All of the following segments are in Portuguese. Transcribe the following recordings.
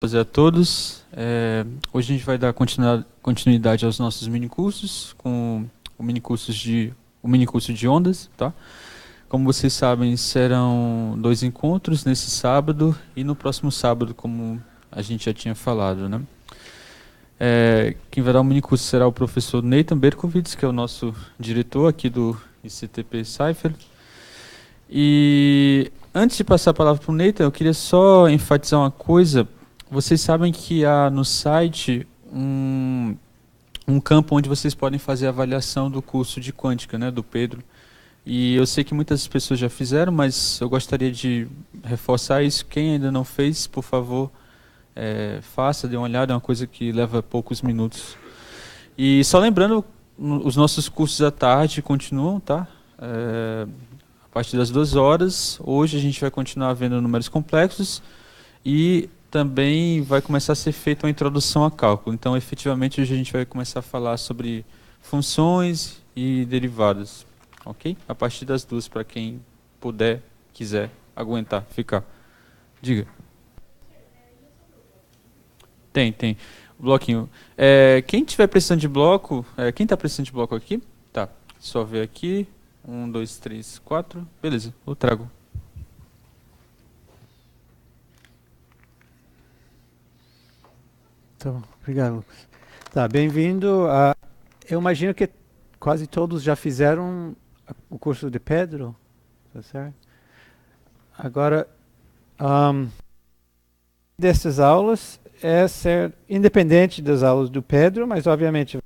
A todos. Hoje a gente vai dar continuidade aos nossos minicursos, com o minicurso de ondas, tá? Como vocês sabem, serão 2 encontros nesse sábado e no próximo sábado, como a gente já tinha falado, né? Quem vai dar o minicurso será o professor Nathan Berkowitz, que é o nosso diretor aqui do ICTP Cypher. E antes de passar a palavra para o Nathan, eu queria só enfatizar uma coisa. Vocês sabem que há no site um campo onde vocês podem fazer a avaliação do curso de quântica, né, do Pedro. E eu sei que muitas pessoas já fizeram, mas eu gostaria de reforçar isso. Quem ainda não fez, por favor, faça, dê uma olhada, é uma coisa que leva poucos minutos. E só lembrando, os nossos cursos à tarde continuam, tá? A partir das 2 horas. Hoje a gente vai continuar vendo números complexos e também vai começar a ser feita uma introdução a cálculo. Então, efetivamente, hoje a gente vai começar a falar sobre funções e derivadas. Ok? A partir das 2, para quem puder, quiser aguentar, ficar. Diga. Tem. Bloquinho. Quem tiver precisando de bloco, quem está precisando de bloco aqui? Tá. Só ver aqui. 1, 2, 3, 4. Beleza, eu trago. Então, obrigado, Lucas. Tá, bem-vindo. Eu imagino que quase todos já fizeram o curso de Pedro, tá certo? Agora, dessas aulas é ser independente das aulas do Pedro, mas obviamente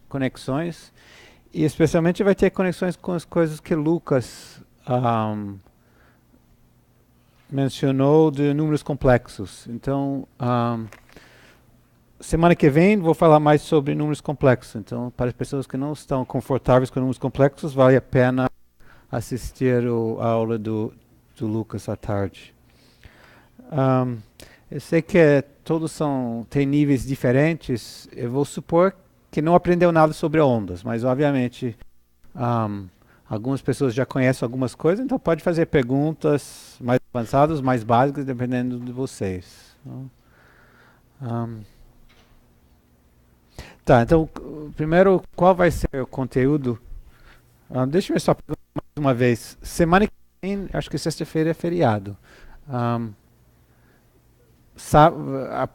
conexões, e especialmente vai ter conexões com as coisas que Lucas mencionou de números complexos. Então, semana que vem vou falar mais sobre números complexos. Então, para as pessoas que não estão confortáveis com números complexos, vale a pena assistir a aula do Lucas à tarde. Eu sei que todos têm níveis diferentes. Eu vou supor que não aprendeu nada sobre ondas, mas obviamente algumas pessoas já conhecem algumas coisas, então pode fazer perguntas mais avançadas, mais básicas, dependendo de vocês. Tá, então, primeiro, qual vai ser o conteúdo? Deixa eu só perguntar mais uma vez. Semana que vem, acho que sexta-feira é feriado.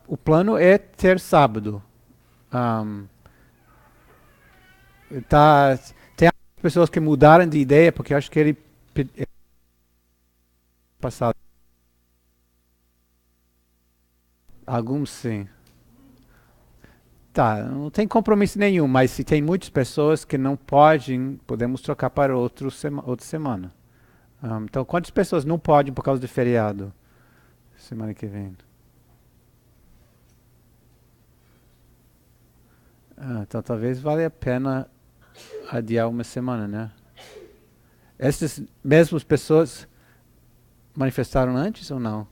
O plano é ter sábado. Tem pessoas que mudaram de ideia, porque eu acho que ele passado. Alguns sim. Tá, não tem compromisso nenhum, mas se tem muitas pessoas que não podem, podemos trocar para outra semana. Então, quantas pessoas não podem por causa do feriado? Semana que vem. Então, talvez valha a pena adiar uma semana, né? Essas mesmas pessoas manifestaram antes ou não?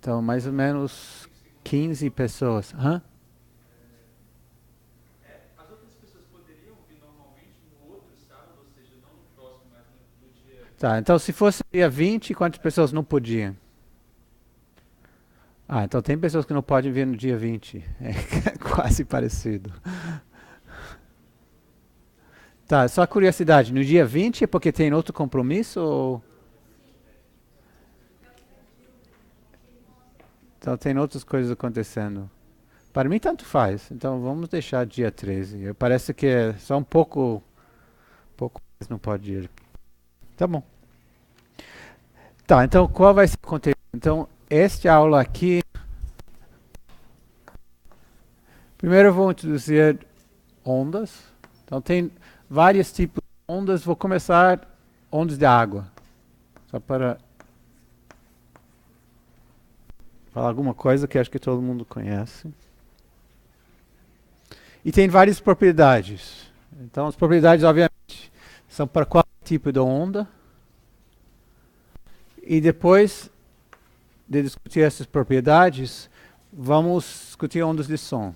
Então, mais ou menos 15 pessoas. Hã? As outras pessoas poderiam vir normalmente no outro sábado, ou seja, não no próximo, mas no dia. Tá, então se fosse dia 20, quantas pessoas não podiam? Então tem pessoas que não podem vir no dia 20. É quase parecido. Tá, só curiosidade, no dia 20 é porque tem outro compromisso ou... Então tem outras coisas acontecendo. Para mim tanto faz, então vamos deixar dia 13. Parece que é só um pouco mais não pode ir. Tá bom. Tá, então qual vai ser o conteúdo? Então, esta aula aqui... Primeiro eu vou introduzir ondas. Então tem vários tipos de ondas. Vou começar ondas de água. Só para falar alguma coisa que acho que todo mundo conhece. E tem várias propriedades. Então as propriedades, obviamente, são para qual tipo de onda. E depois de discutir essas propriedades, vamos discutir ondas de som.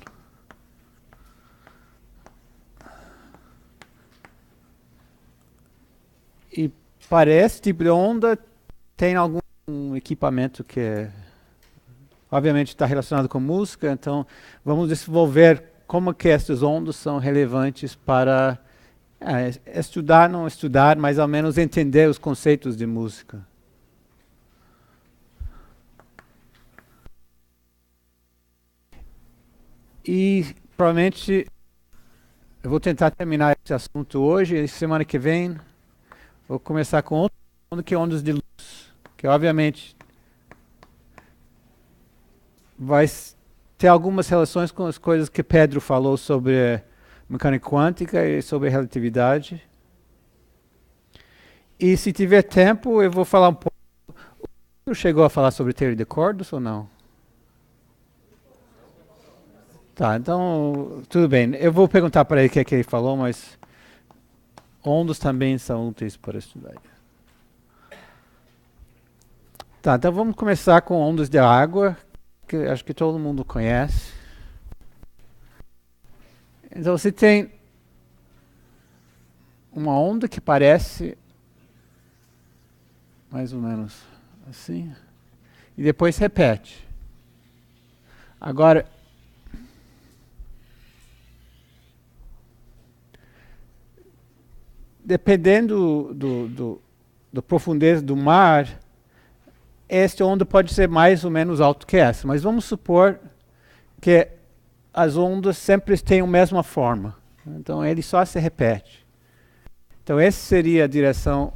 E para esse tipo de onda, tem algum equipamento que obviamente está relacionado com música, então vamos desenvolver como que essas ondas são relevantes para estudar, não estudar, mas ao menos entender os conceitos de música. E provavelmente eu vou tentar terminar esse assunto hoje, e semana que vem vou começar com outro mundo que é ondas de luz, que obviamente vai ter algumas relações com as coisas que Pedro falou sobre mecânica quântica e sobre relatividade. E se tiver tempo, eu vou falar um pouco. Você chegou a falar sobre teoria de cordas ou não? Tá, então, tudo bem. Eu vou perguntar para ele o que é que ele falou, mas ondas também são úteis para estudar. Tá, então vamos começar com ondas de água, que acho que todo mundo conhece. Então você tem uma onda que parece mais ou menos assim, e depois repete. Agora, dependendo da profundeza do mar, esta onda pode ser mais ou menos alta que essa, mas vamos supor que as ondas sempre têm a mesma forma. Então ele só se repete. Então essa seria a direção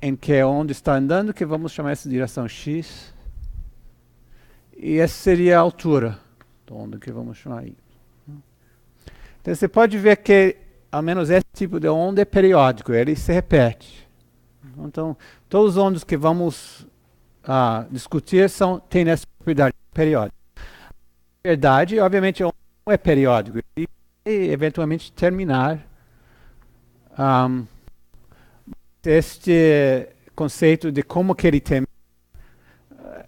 em que a onda está andando, que vamos chamar essa direção x. E essa seria a altura da onda, que vamos chamar y. Então você pode ver que ao menos esse tipo de onda é periódico, ele se repete. Então todos os ondas que vamos discutir têm essa propriedade periódica. A verdade, obviamente, não é periódico. E eventualmente terminar. Este conceito de como que ele termina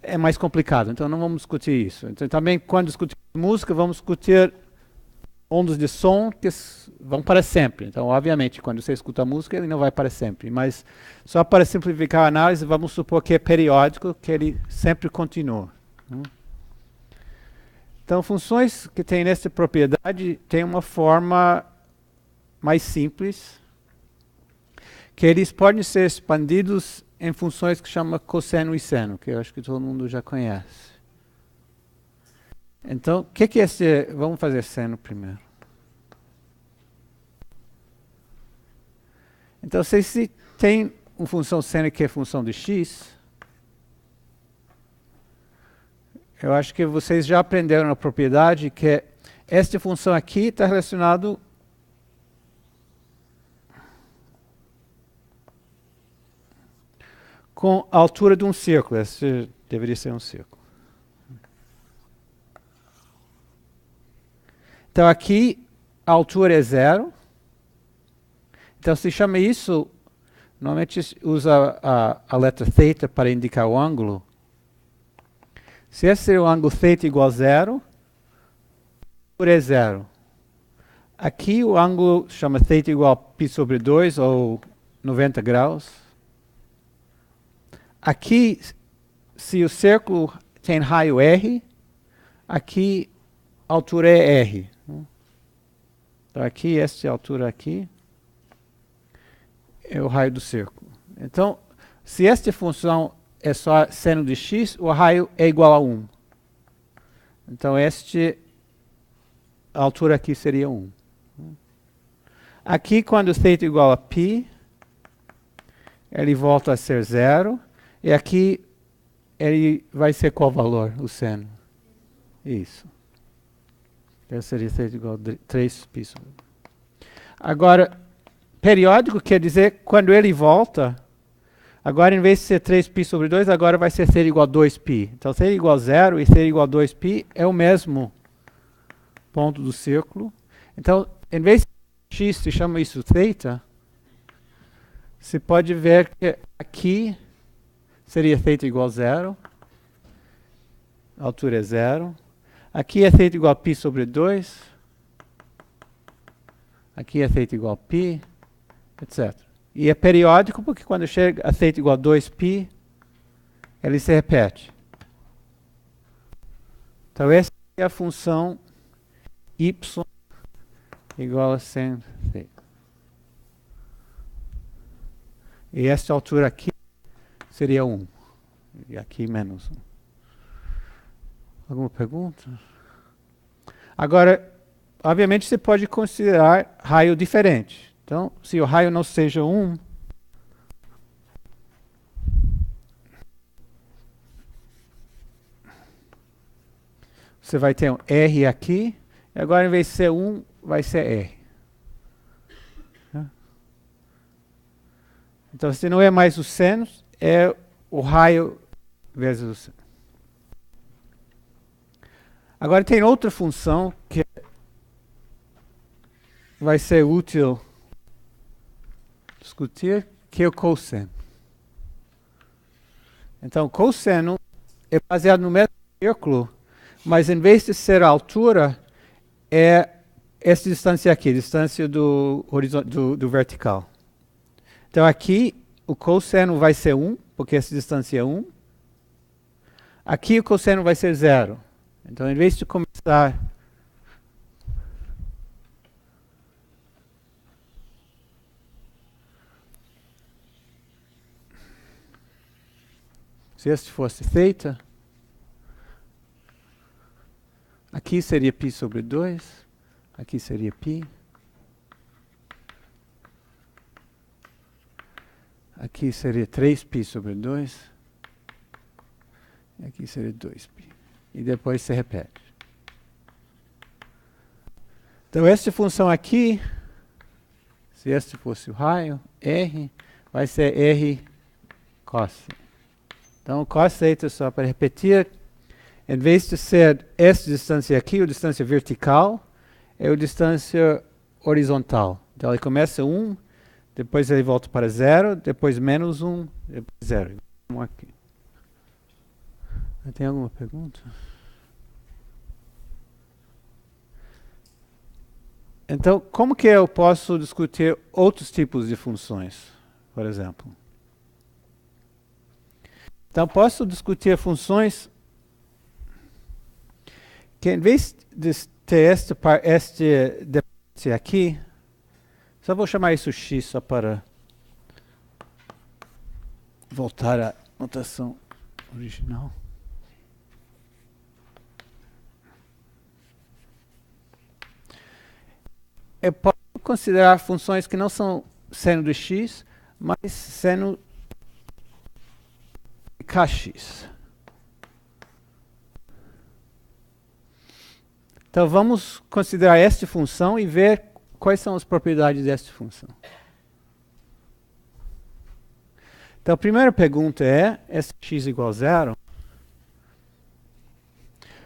é mais complicado, então não vamos discutir isso. Então, também, quando discutimos música, vamos discutir ondas de som que vão para sempre. Então, obviamente, quando você escuta a música, ele não vai para sempre. Mas, só para simplificar a análise, vamos supor que é periódico, que ele sempre continua. Então, funções que têm essa propriedade têm uma forma mais simples, que eles podem ser expandidos em funções que chama cosseno e seno, que eu acho que todo mundo já conhece. Então, o que é esse? Vamos fazer seno primeiro. Então, se tem uma função seno que é função de x, eu acho que vocês já aprenderam a propriedade que esta função aqui está relacionado com a altura de um círculo. Esse deveria ser um círculo. Então aqui a altura é 0. Então se chama isso, normalmente usa a letra θ para indicar o ângulo. Se esse é o ângulo θ igual a 0, a altura é 0. Aqui o ângulo chama θ igual a π sobre 2, ou 90 graus. Aqui, se o círculo tem raio R, aqui a altura é R. Então aqui, essa altura aqui, é o raio do círculo. Então, se esta função é só seno de x, o raio é igual a 1. Então, a altura aqui seria 1. Aqui, quando θ é igual a π, ele volta a ser 0. E aqui, ele vai ser qual valor? O seno. Isso. Então, seria θ igual a 3π sobre 2. Agora, periódico quer dizer, quando ele volta, agora em vez de ser 3π sobre 2, agora vai ser θ igual a 2π. Então, θ igual a 0 e θ igual a 2π é o mesmo ponto do círculo. Então, em vez de x, se chama isso θ, você pode ver que aqui seria θ igual a 0, a altura é 0. Aqui é θ igual a π sobre 2. Aqui é θ igual a π, etc. E é periódico porque quando chega a θ igual a 2π, ele se repete. Então essa é a função y igual a sin θ. E esta altura aqui seria 1. E aqui menos 1. Alguma pergunta? Agora, obviamente você pode considerar raio diferente. Então, se o raio não seja 1, você vai ter um R aqui, e agora em vez de ser 1, vai ser R. Então, se não é mais o seno, é o raio vezes o seno. Agora tem outra função que vai ser útil discutir, que é o cosseno. Então, o cosseno é baseado no mesmo círculo, mas em vez de ser a altura, é essa distância aqui, a distância do vertical. Então aqui o cosseno vai ser 1, porque essa distância é 1. Aqui o cosseno vai ser 0. Então em vez de começar se este fosse θ, aqui seria π sobre 2, aqui seria π. Aqui seria 3π sobre 2. E aqui seria 2π. E depois se repete. Então esta função aqui, se este fosse o raio, R, vai ser R cos. Então cos θ, só para repetir, em vez de ser essa distância aqui, a distância vertical, é a distância horizontal. Então ele começa 1, depois ele volta para 0, depois menos 1, depois 0. Vamos aqui. Tem alguma pergunta? Então, como que eu posso discutir outros tipos de funções, por exemplo? Então, posso discutir funções que, em vez de ter este aqui, só vou chamar isso x só para voltar à notação original. Eu posso considerar funções que não são seno de x, mas seno de kx. Então vamos considerar esta função e ver quais são as propriedades desta função. Então a primeira pergunta é, x igual a 0?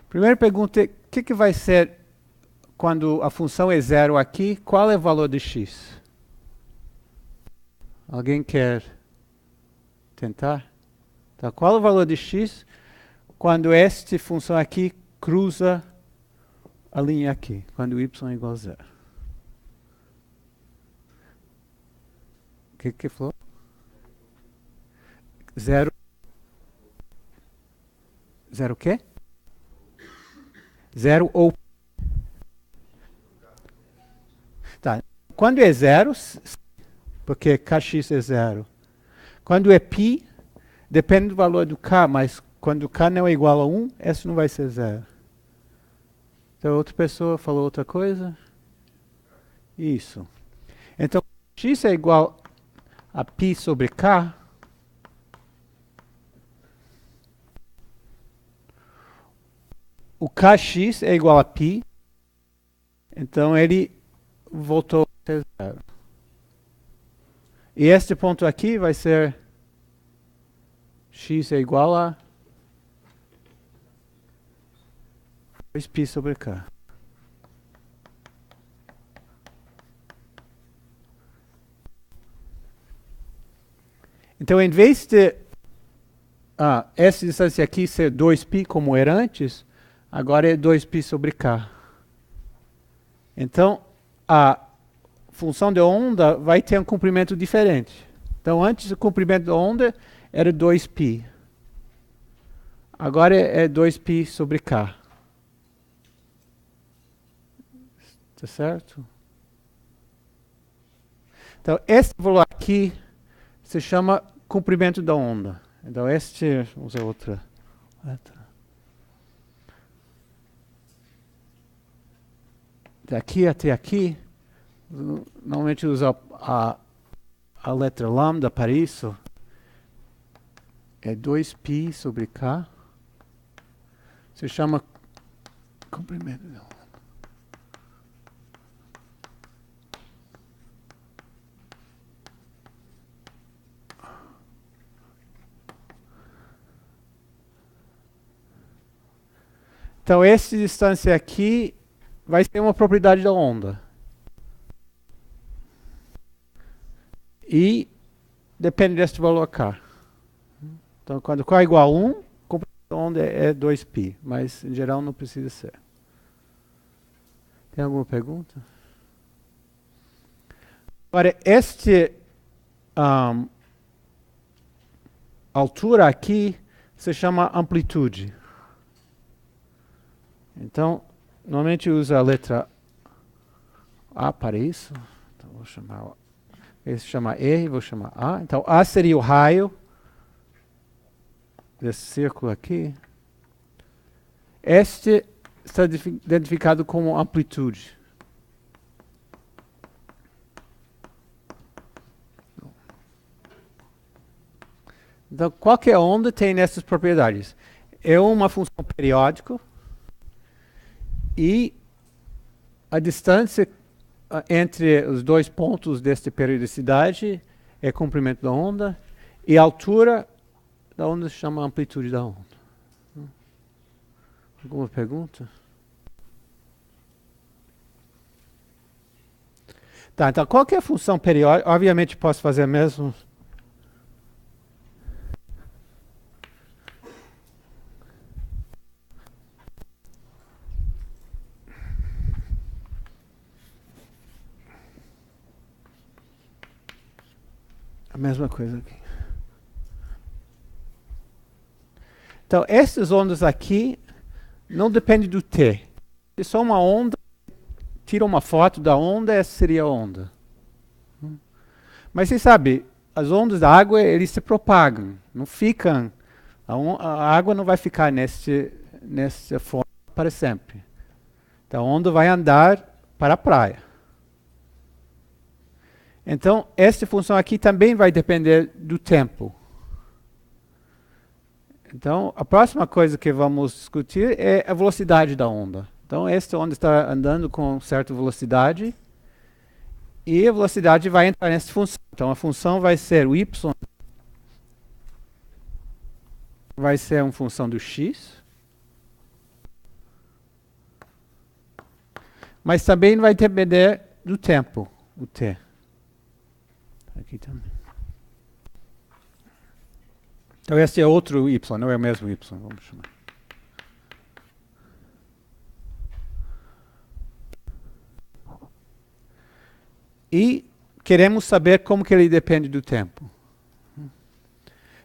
Primeira pergunta é, o que vai ser quando a função é 0 aqui? Qual é o valor de x? Alguém quer tentar? Então, qual é o valor de x quando esta função aqui cruza a linha aqui, quando y é igual a 0? O que falou? 0. 0 o quê? 0 ou... Tá. Quando é 0, porque kx é 0. Quando é π, depende do valor do k, mas quando k não é igual a 1, esse não vai ser 0. Então, outra pessoa falou outra coisa? Isso. Então, x é igual a π sobre k. O kx é igual a π. Então, ele voltou a ser 0. E este ponto aqui vai ser x é igual a 2π sobre k. Então, em vez de essa distância aqui ser 2π como era antes, agora é 2π sobre k. Então, a função de onda vai ter um comprimento diferente. Então, antes o comprimento da onda era 2π. Agora é 2π sobre k. Tá certo? Então, esse valor aqui se chama comprimento da onda. Então, vamos usar outra letra. Daqui até aqui, normalmente usa a letra lambda para isso. É 2π sobre k. Se chama comprimento da onda. Então, essa distância aqui vai ser uma propriedade da onda. E depende deste valor k. Então, quando k é igual a 1, a comprimento da onda é 2π. Mas, em geral, não precisa ser. Tem alguma pergunta? Agora, altura aqui se chama amplitude. Então, normalmente usa a letra A para isso. Então, vou chamar esse chama R, vou chamar A. Então, A seria o raio desse círculo aqui. Este está identificado como amplitude. Então, qualquer onda tem essas propriedades. É uma função periódica. E a distância entre os dois pontos desta periodicidade é comprimento da onda, e a altura da onda se chama amplitude da onda. Alguma pergunta? Tá, então qual que é a função periódica? Obviamente posso fazer mesmo. A mesma coisa aqui. Então, essas ondas aqui não dependem do t. É só uma onda, tira uma foto da onda, essa seria a onda. Mas você sabe, as ondas da água, eles se propagam, não ficam. A água não vai ficar nessa forma para sempre. Então, a onda vai andar para a praia. Então, essa função aqui também vai depender do tempo. Então, a próxima coisa que vamos discutir é a velocidade da onda. Então, esta onda está andando com certa velocidade, e a velocidade vai entrar nessa função. Então, a função vai ser o y, vai ser uma função do x, mas também vai depender do tempo, o t. Aqui também. Então, esse é outro y, não é o mesmo y, vamos chamar. E queremos saber como que ele depende do tempo.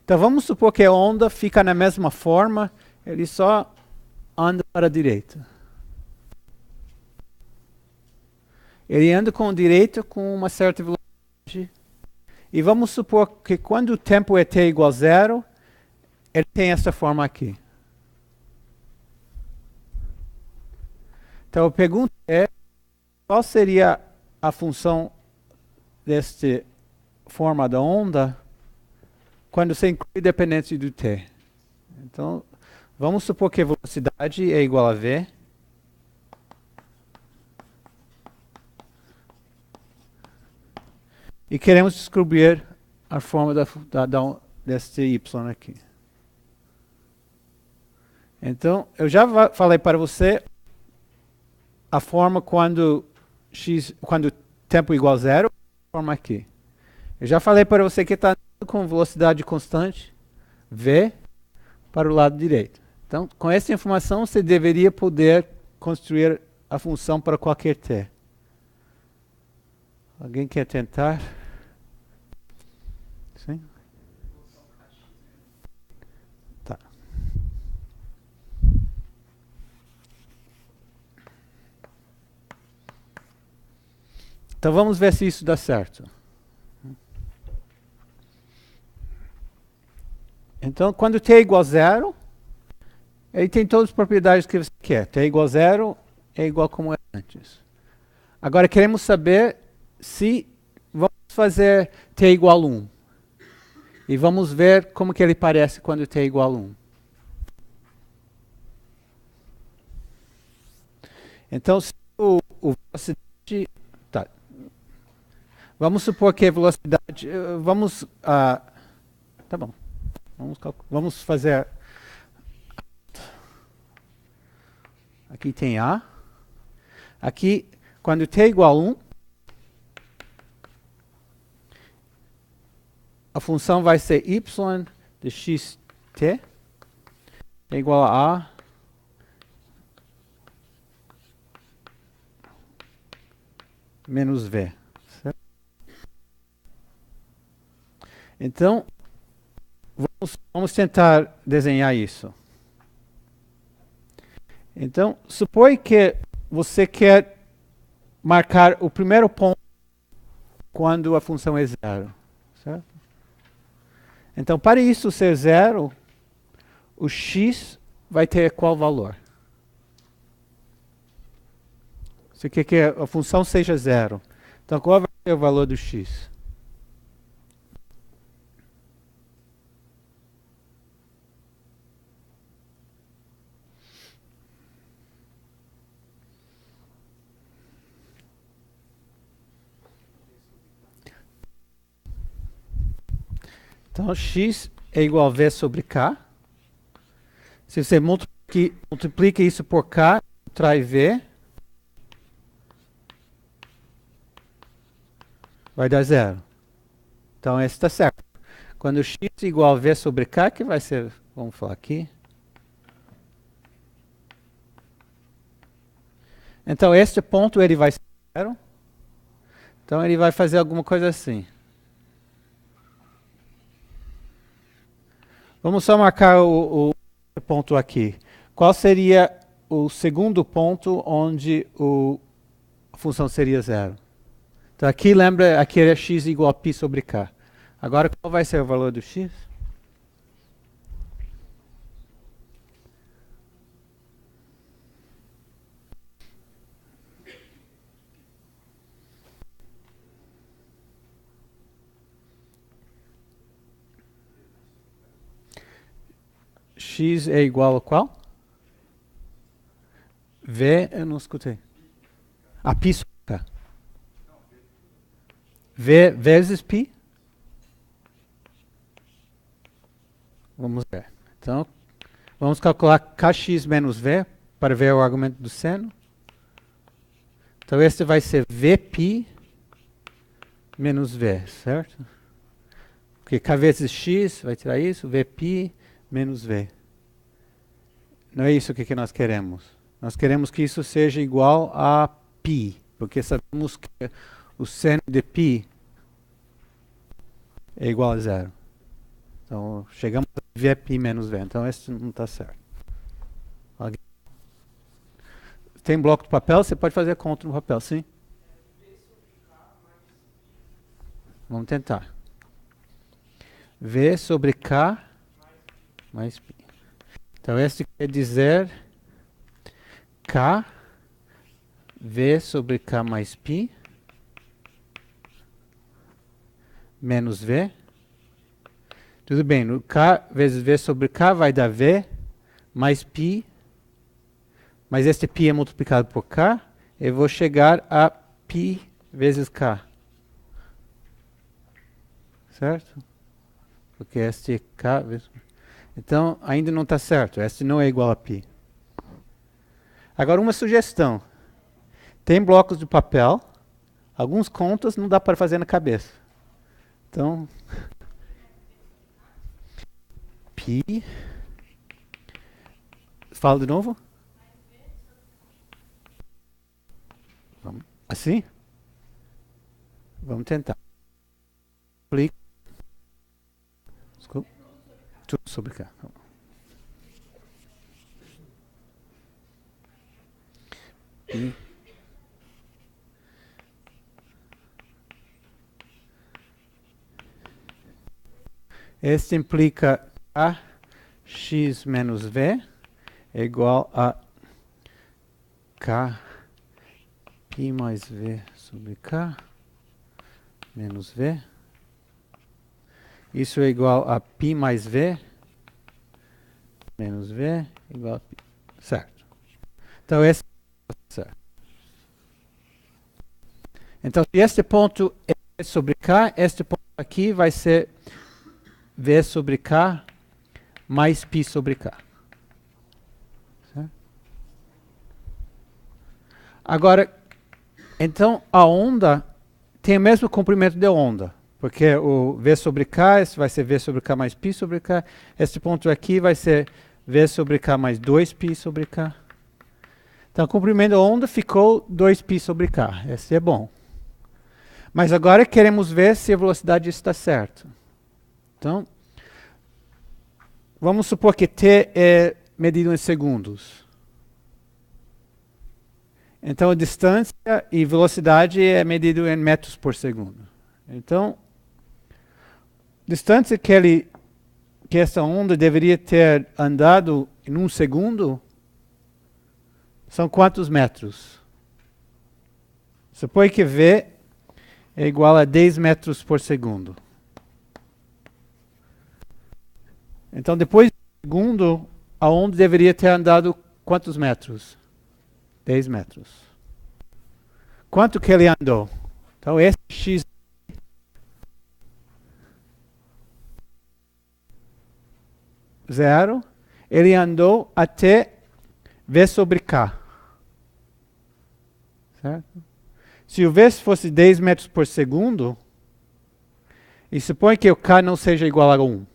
Então, vamos supor que a onda fica na mesma forma, ele só anda para a direita. Ele anda com a direita com uma certa velocidade. E vamos supor que quando o tempo é t igual a 0, ele tem essa forma aqui. Então a pergunta é, qual seria a função desta forma da onda quando você inclui dependência do t? Então, vamos supor que a velocidade é igual a v. E queremos descobrir a forma deste y aqui. Então, eu já falei para você a forma quando tempo é igual a 0, a forma aqui. Eu já falei para você que está andando com velocidade constante, v, para o lado direito. Então, com essa informação, você deveria poder construir a função para qualquer t. Alguém quer tentar? Sim? Tá. Então vamos ver se isso dá certo. Então, quando t é igual a zero, ele tem todas as propriedades que você quer. T é igual a zero, é igual como era antes. Agora queremos saber se vamos fazer t igual a 1. E vamos ver como que ele parece quando t é igual a 1. Então, se o velocidade... Tá. Vamos supor que a velocidade... tá bom. Vamos fazer... Aqui tem A. Aqui, quando t é igual a 1, a função vai ser y de xt é igual a A menos V. Certo? Então, vamos tentar desenhar isso. Então, supõe que você quer marcar o primeiro ponto quando a função é zero. Certo? Então, para isso ser zero, o x vai ter qual valor? Você quer que a função seja zero. Então, qual vai ser o valor do x? Então, x é igual a v sobre k. Se você multiplica isso por k, traz v, vai dar zero. Então, esse está certo. Quando x é igual a v sobre k, que vai ser, vamos falar aqui. Então, este ponto ele vai ser zero. Então, ele vai fazer alguma coisa assim. Vamos só marcar o ponto aqui. Qual seria o segundo ponto onde a função seria zero? Então aqui lembra, aqui era x igual a π sobre k. Agora qual vai ser o valor do x? X é igual a qual? V, eu não escutei. A π sobre k. V vezes π? Vamos ver. Então, vamos calcular kx menos v para ver o argumento do seno. Então, este vai ser vπ menos v, certo? Porque k vezes x vai tirar isso, vπ menos v. Não é isso que nós queremos. Nós queremos que isso seja igual a π, porque sabemos que o seno de π é igual a zero. Então, chegamos a vπ menos v. Então, esse não está certo. Tem bloco de papel? Você pode fazer a conta no papel, sim? Vamos tentar. V sobre k mais π. Então, este quer dizer k v sobre k mais π menos v. Tudo bem, no k vezes v sobre k vai dar v mais π, mas este π é multiplicado por k, eu vou chegar a π vezes k. Certo? Porque este k vezes... Então, ainda não está certo. Este não é igual a π. Agora, uma sugestão. Tem blocos de papel. Alguns contas não dá para fazer na cabeça. Então, π... Fala de novo. Vamos. Assim? Vamos tentar. Aplica. Desculpa. Tudo sobre K. E este implica a x menos v é igual a k pi mais v sobre k menos v. Isso é igual a π mais v menos v igual a π. Certo. Então, esse é certo. Então, se este ponto é v sobre k, este ponto aqui vai ser v sobre k mais π sobre k. Certo? Agora, então, a onda tem o mesmo comprimento de onda. Porque o v sobre k vai ser v sobre k mais π sobre k. Este ponto aqui vai ser v sobre k mais 2π sobre k. Então, o comprimento da onda ficou 2π sobre k. Esse é bom. Mas agora queremos ver se a velocidade está certa. Então, vamos supor que t é medido em segundos. Então, a distância e velocidade é medido em metros por segundo. Então, distância que essa onda deveria ter andado em 1 segundo são quantos metros? Supõe que v é igual a 10 metros por segundo. Então, depois de 1 segundo, a onda deveria ter andado quantos metros? 10 metros. Quanto que ele andou? Então, esse x 0, ele andou até v sobre k. Certo? Se o v fosse 10 metros por segundo, e supõe que o k não seja igual a 1,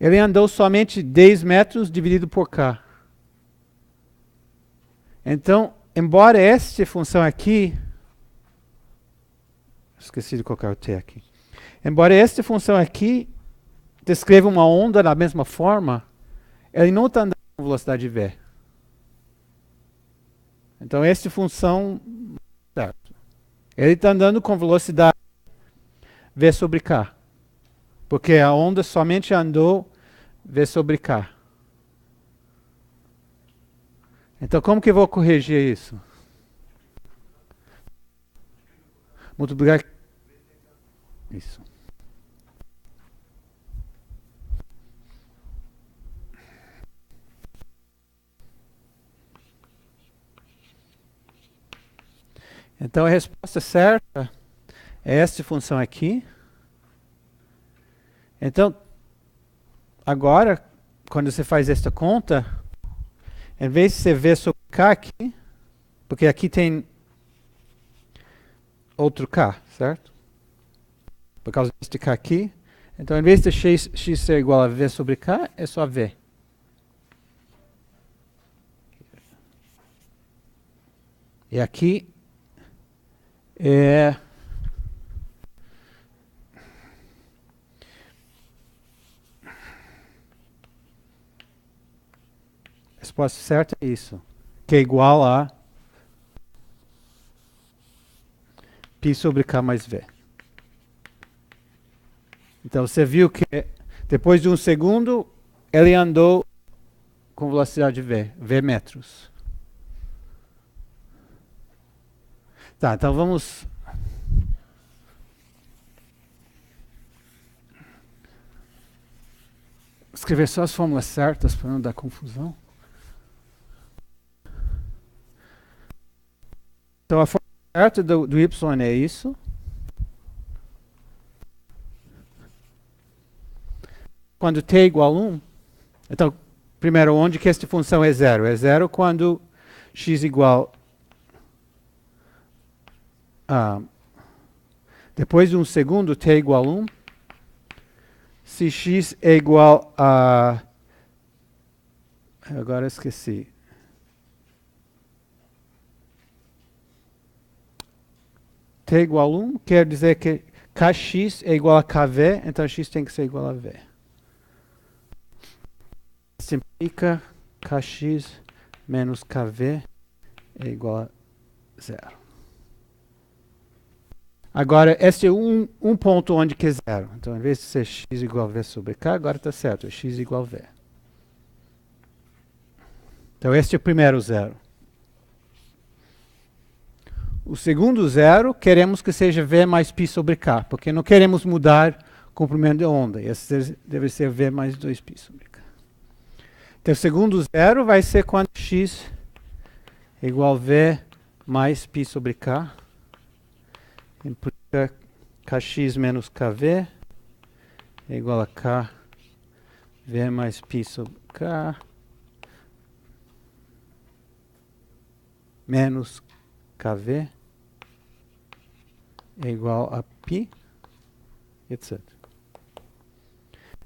ele andou somente 10 metros dividido por k. Então, embora esta função aqui, esqueci de colocar o t aqui. Embora esta função aqui descreva uma onda da mesma forma, ele não está andando com velocidade v. Então, esta função, certo. Ele está andando com velocidade v sobre k. Porque a onda somente andou v sobre k. Então, como que eu vou corrigir isso? Multiplicar isso. Então, a resposta certa é esta função aqui. Então, agora, quando você faz esta conta, em vez de você ver sobre k aqui, porque aqui tem outro k, certo? Por causa deste k aqui. Então, em vez de x ser igual a v sobre k, é só v. E aqui é a resposta certa é isso, que é igual a π sobre k mais v. Então, você viu que depois de 1 segundo, ele andou com velocidade v metros. Tá, então vamos escrever só as fórmulas certas para não dar confusão. Então, a fórmula certa do y é isso. Quando t é igual a 1, então, primeiro, onde que esta função é zero? É zero quando x igual a... Depois de 1 segundo, t é igual a 1. Se x é igual a... Agora esqueci. t igual a 1 quer dizer que kx é igual a kv, então x tem que ser igual a v. Simplifica kx menos kv é igual a 0. Agora, este é um ponto onde que é 0. Então, em vez de ser x igual a v sobre k, agora está certo, é x igual a v. Então, este é o primeiro 0. O segundo 0, queremos que seja v mais π sobre k, porque não queremos mudar o comprimento da onda. Esse deve ser v mais 2π sobre k. Então, o segundo 0 vai ser quando x é igual a v mais π sobre k. Implica kx menos kv é igual a k v mais π sobre k menos kv é igual a π, etc.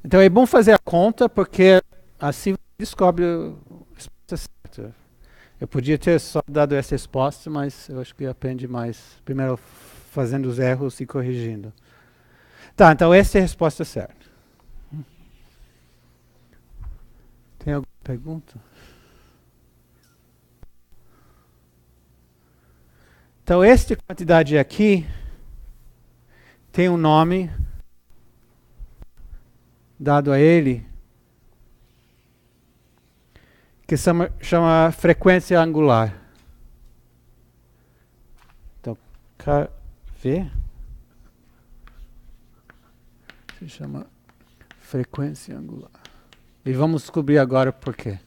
Então é bom fazer a conta, porque assim você descobre a resposta certa. Eu podia ter só dado essa resposta, mas eu acho que aprende mais primeiro fazendo os erros e corrigindo. Tá, então essa é a resposta certa. Tem alguma pergunta? Então esta quantidade aqui tem um nome dado a ele que chama frequência angular. Então, KV se chama frequência angular. E vamos descobrir agora por quê.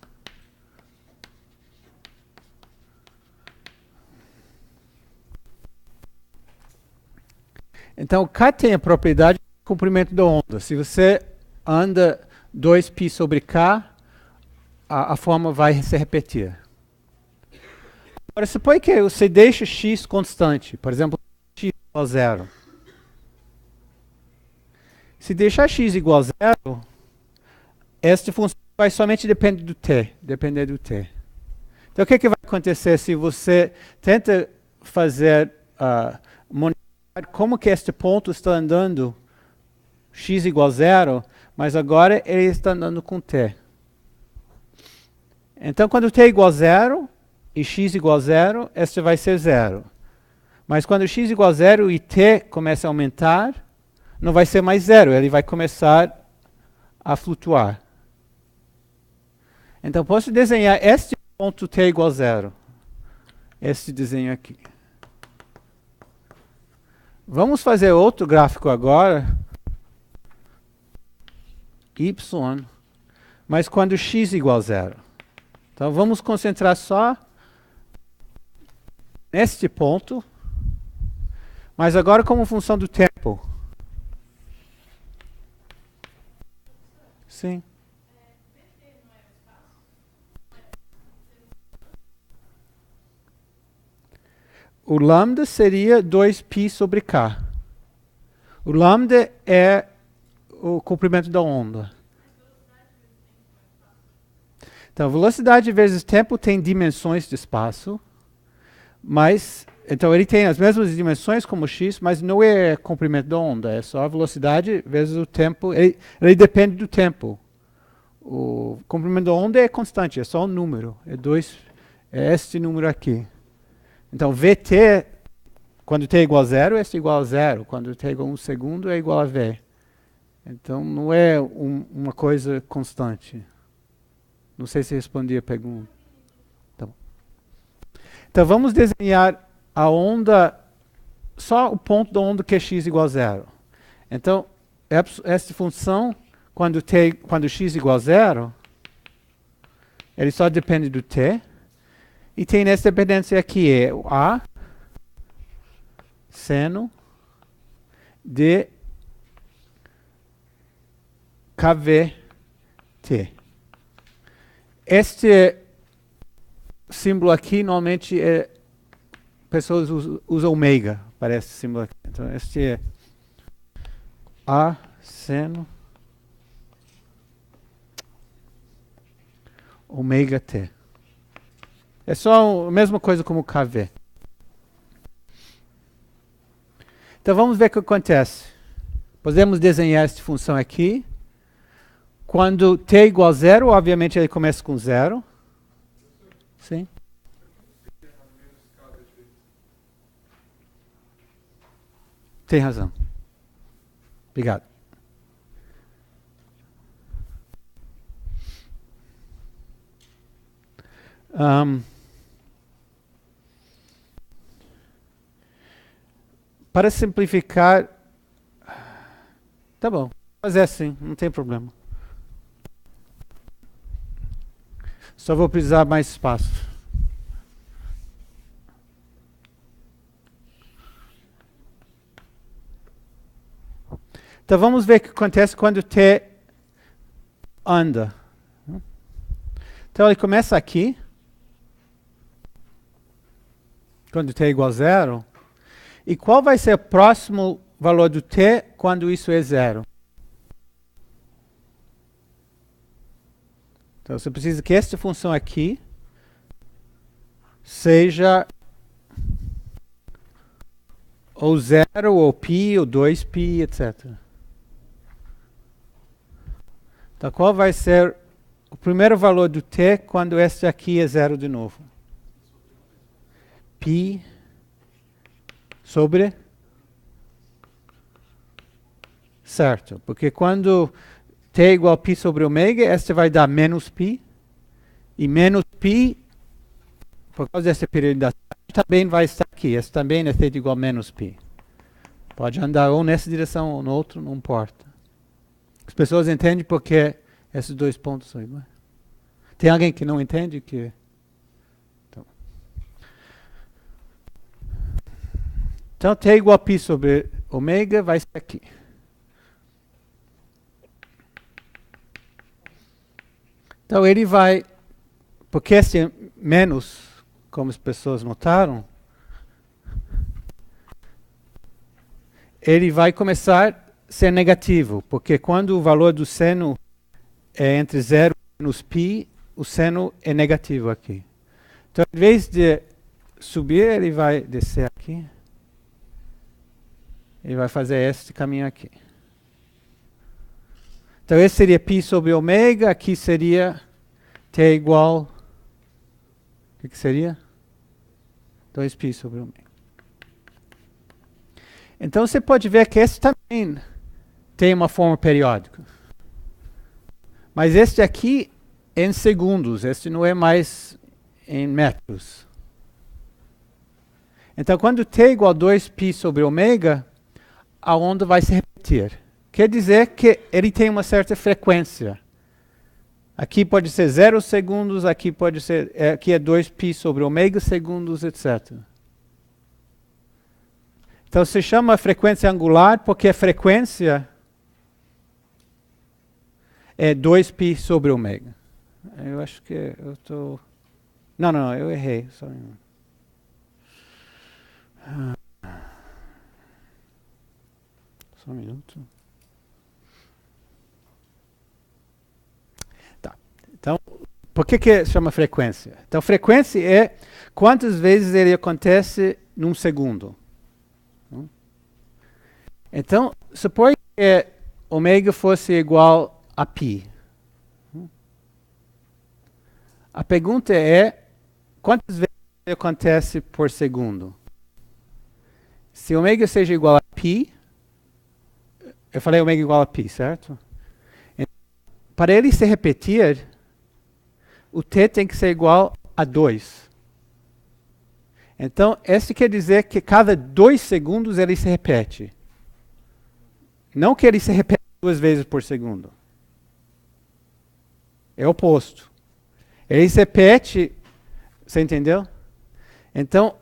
Então, K tem a propriedade do comprimento da onda. Se você anda 2π sobre K, a forma vai se repetir. Agora, suponha que você deixa x constante. Por exemplo, x igual a 0. Se deixar x igual a 0, esta função vai somente depender do t. Então, o que vai acontecer se você tenta fazer monitorar como que este ponto está andando x igual a 0, mas agora ele está andando com t. Então, quando t igual a 0 e x igual a 0, este vai ser 0. Mas quando x igual a 0 e t começa a aumentar, não vai ser mais 0, ele vai começar a flutuar. Então, posso desenhar este ponto t igual a 0. Este desenho aqui. Vamos fazer outro gráfico agora. Y, mas quando x igual a 0. Então, vamos concentrar só neste ponto, mas agora como função do tempo. Sim. O lambda seria 2π sobre k. O lambda é o comprimento da onda. Então, velocidade vezes tempo tem dimensões de espaço, mas então ele tem as mesmas dimensões como x, mas não é comprimento da onda, é só a velocidade vezes o tempo. Ele depende do tempo. O comprimento da onda é constante, é só um número, é este número aqui. Então, vt, quando t é igual a 0, este é igual a 0. Quando t é igual a 1 segundo, é igual a v. Então, não é uma coisa constante. Não sei se respondi a pergunta. Tá bom. Então, vamos desenhar a onda, só o ponto da onda que é x igual a 0. Então, essa função, quando x igual a 0, ele só depende do t. E tem essa dependência aqui, é o a seno de kVt. Este símbolo aqui, normalmente, pessoas usam ômega para esse símbolo aqui. Então, este é a seno ômega t. É só a mesma coisa como kV. Então vamos ver o que acontece. Podemos desenhar esta função aqui. Quando t é igual a 0, obviamente ele começa com 0. Sim. Tem razão. Obrigado. Para simplificar, tá bom, fazer assim, não tem problema. Só vou precisar mais espaço. Então vamos ver o que acontece quando t anda. Então ele começa aqui. Quando t é igual a 0. E qual vai ser o próximo valor do t quando isso é 0? Então você precisa que esta função aqui seja ou 0, ou π, ou 2π, etc. Então qual vai ser o primeiro valor do t quando este aqui é 0 de novo? Π sobre? Certo, porque quando t é igual a π sobre ômega, este vai dar menos π. E menos π, por causa dessa periodicidade, também vai estar aqui. Este também é t igual a menos π. Pode andar ou nessa direção ou no outro, não importa. As pessoas entendem porque esses dois pontos são iguais. Tem alguém que não entende? Então t é igual a π sobre ômega vai ser aqui. Então ele vai, porque esse é menos, como as pessoas notaram, ele vai começar a ser negativo, porque quando o valor do seno é entre 0 e menos π, o seno é negativo aqui. Então, em vez de subir, ele vai descer aqui. Ele vai fazer este caminho aqui. Então, esse seria π sobre ômega, aqui seria t é igual, o que seria? 2π sobre ômega. Então, você pode ver que esse também tem uma forma periódica. Mas este aqui é em segundos, este não é mais em metros. Então, quando t é igual a 2π sobre ômega, a onda vai se repetir. Quer dizer que ele tem uma certa frequência. Aqui pode ser 0 segundos, aqui pode ser, aqui é 2π sobre ômega segundos, etc. Então se chama frequência angular porque a frequência é 2π sobre ômega. Eu acho que eu estou... Não, eu errei. Só um minuto. Tá. Então, por que chama frequência? Então, frequência é quantas vezes ele acontece num segundo. Então, supõe que ômega fosse igual a π. A pergunta é, quantas vezes ele acontece por segundo? Se ômega seja igual a π, eu falei ômega igual a π, certo? Então, para ele se repetir, o t tem que ser igual a 2. Então, isso quer dizer que cada 2 segundos ele se repete. Não que ele se repete 2 vezes por segundo. É o oposto. Ele se repete, você entendeu? Então,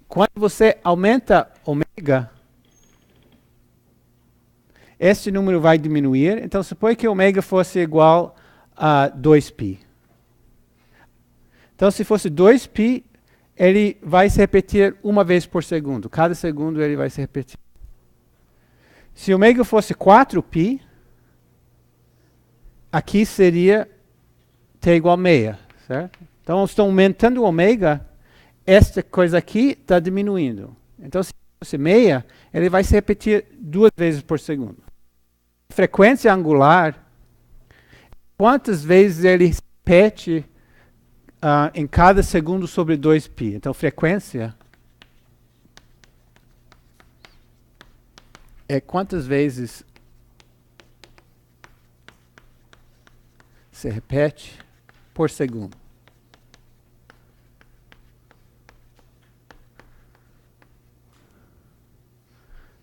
quando você aumenta ômega, este número vai diminuir. Então, suponha que ômega fosse igual a 2π. Então, se fosse 2π, ele vai se repetir uma vez por segundo. Cada segundo ele vai se repetir. Se ômega fosse 4π, aqui seria t igual a meia, certo? Então, estou aumentando o ômega, esta coisa aqui está diminuindo. Então, se fosse meia, ele vai se repetir 2 vezes por segundo. Frequência angular, quantas vezes ele se repete em cada segundo sobre 2π. Então, frequência é quantas vezes se repete por segundo.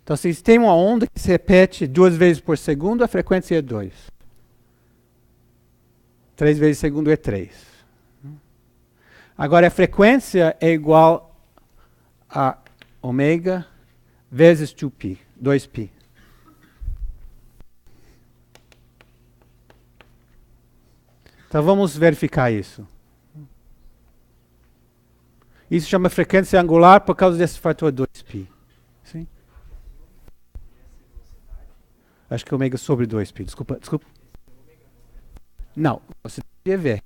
Então, se tem uma onda que se repete 2 vezes por segundo, a frequência é 2. 3 vezes segundo é 3. Agora, a frequência é igual a ômega vezes 2π, 2π. Então, vamos verificar isso. Isso chama frequência angular por causa desse fator 2π. Sim? Acho que ômega sobre 2π. Desculpa. Não, você devia ver.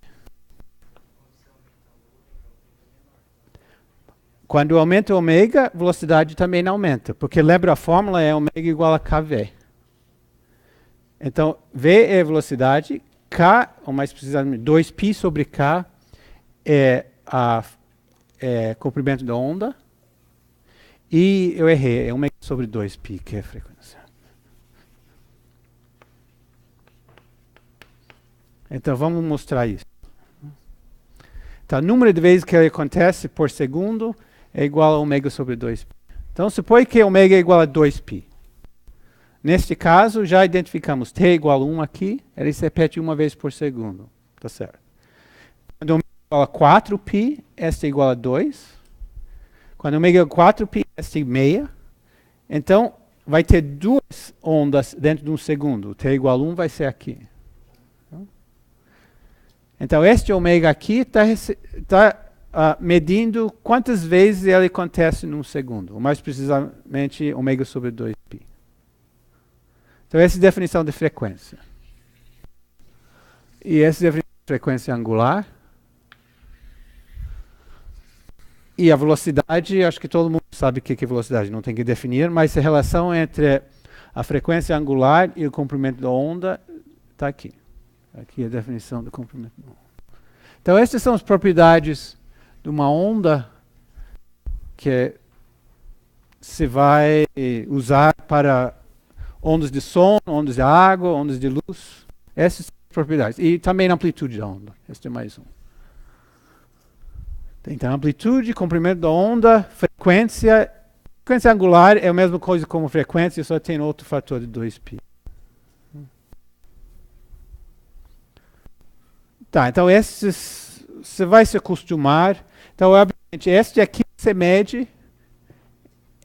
Quando aumenta o ômega, a velocidade também aumenta. Porque lembra, a fórmula é ômega igual a kv. Então, v é a velocidade, k, ou mais precisamente 2π sobre k, é comprimento da onda. E eu errei, é ômega sobre 2π, que é a frequência. Então, vamos mostrar isso. Então, o número de vezes que ele acontece por segundo é igual a ômega sobre 2π. Então, supõe que ômega é igual a 2π. Neste caso, já identificamos t igual a 1 aqui, ele se repete 1 vez por segundo. Tá certo. Quando ômega é igual a 4π, este é igual a 2. Quando ômega é 4π, este é meia. Então, vai ter 2 ondas dentro de um segundo. T igual a 1 vai ser aqui. Então, este ômega aqui está medindo quantas vezes ele acontece num segundo. Ou mais precisamente, ômega sobre 2π. Então, essa é a definição de frequência. E essa é a definição de frequência angular. E a velocidade, acho que todo mundo sabe o que é velocidade, não tem que definir, mas a relação entre a frequência angular e o comprimento da onda está aqui. Aqui é a definição do comprimento da onda. Então, essas são as propriedades de uma onda que se vai usar para ondas de som, ondas de água, ondas de luz. Essas são as propriedades. E também a amplitude da onda. Este é mais um. Então, amplitude, comprimento da onda, frequência. Frequência angular é a mesma coisa como frequência, só tem outro fator de 2π. Tá, então esses você vai se acostumar. Então, obviamente, este aqui se mede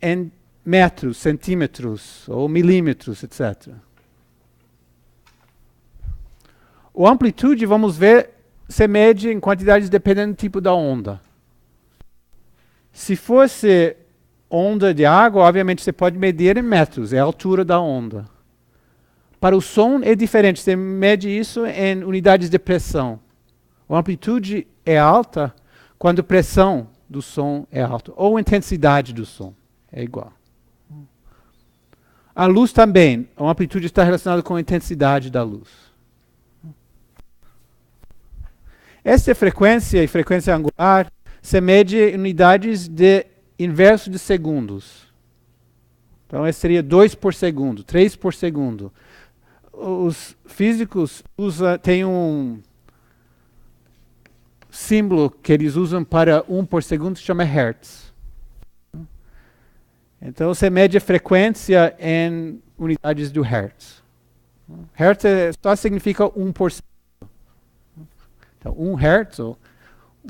em metros, centímetros ou milímetros, etc. A amplitude, vamos ver, se mede em quantidades dependendo do tipo da onda. Se fosse onda de água, obviamente você pode medir em metros, é a altura da onda. Para o som é diferente, você mede isso em unidades de pressão. A amplitude é alta quando a pressão do som é alta, ou a intensidade do som é igual. A luz também, a amplitude está relacionada com a intensidade da luz. Essa frequência e frequência angular se mede em unidades de inverso de segundos. Então, esse seria 2 por segundo, 3 por segundo. Os físicos têm um símbolo que eles usam para 1 por segundo, que se chama Hertz. Então, você mede a frequência em unidades do Hertz. Hertz só significa 1 por segundo. Então, 1 Hertz, ou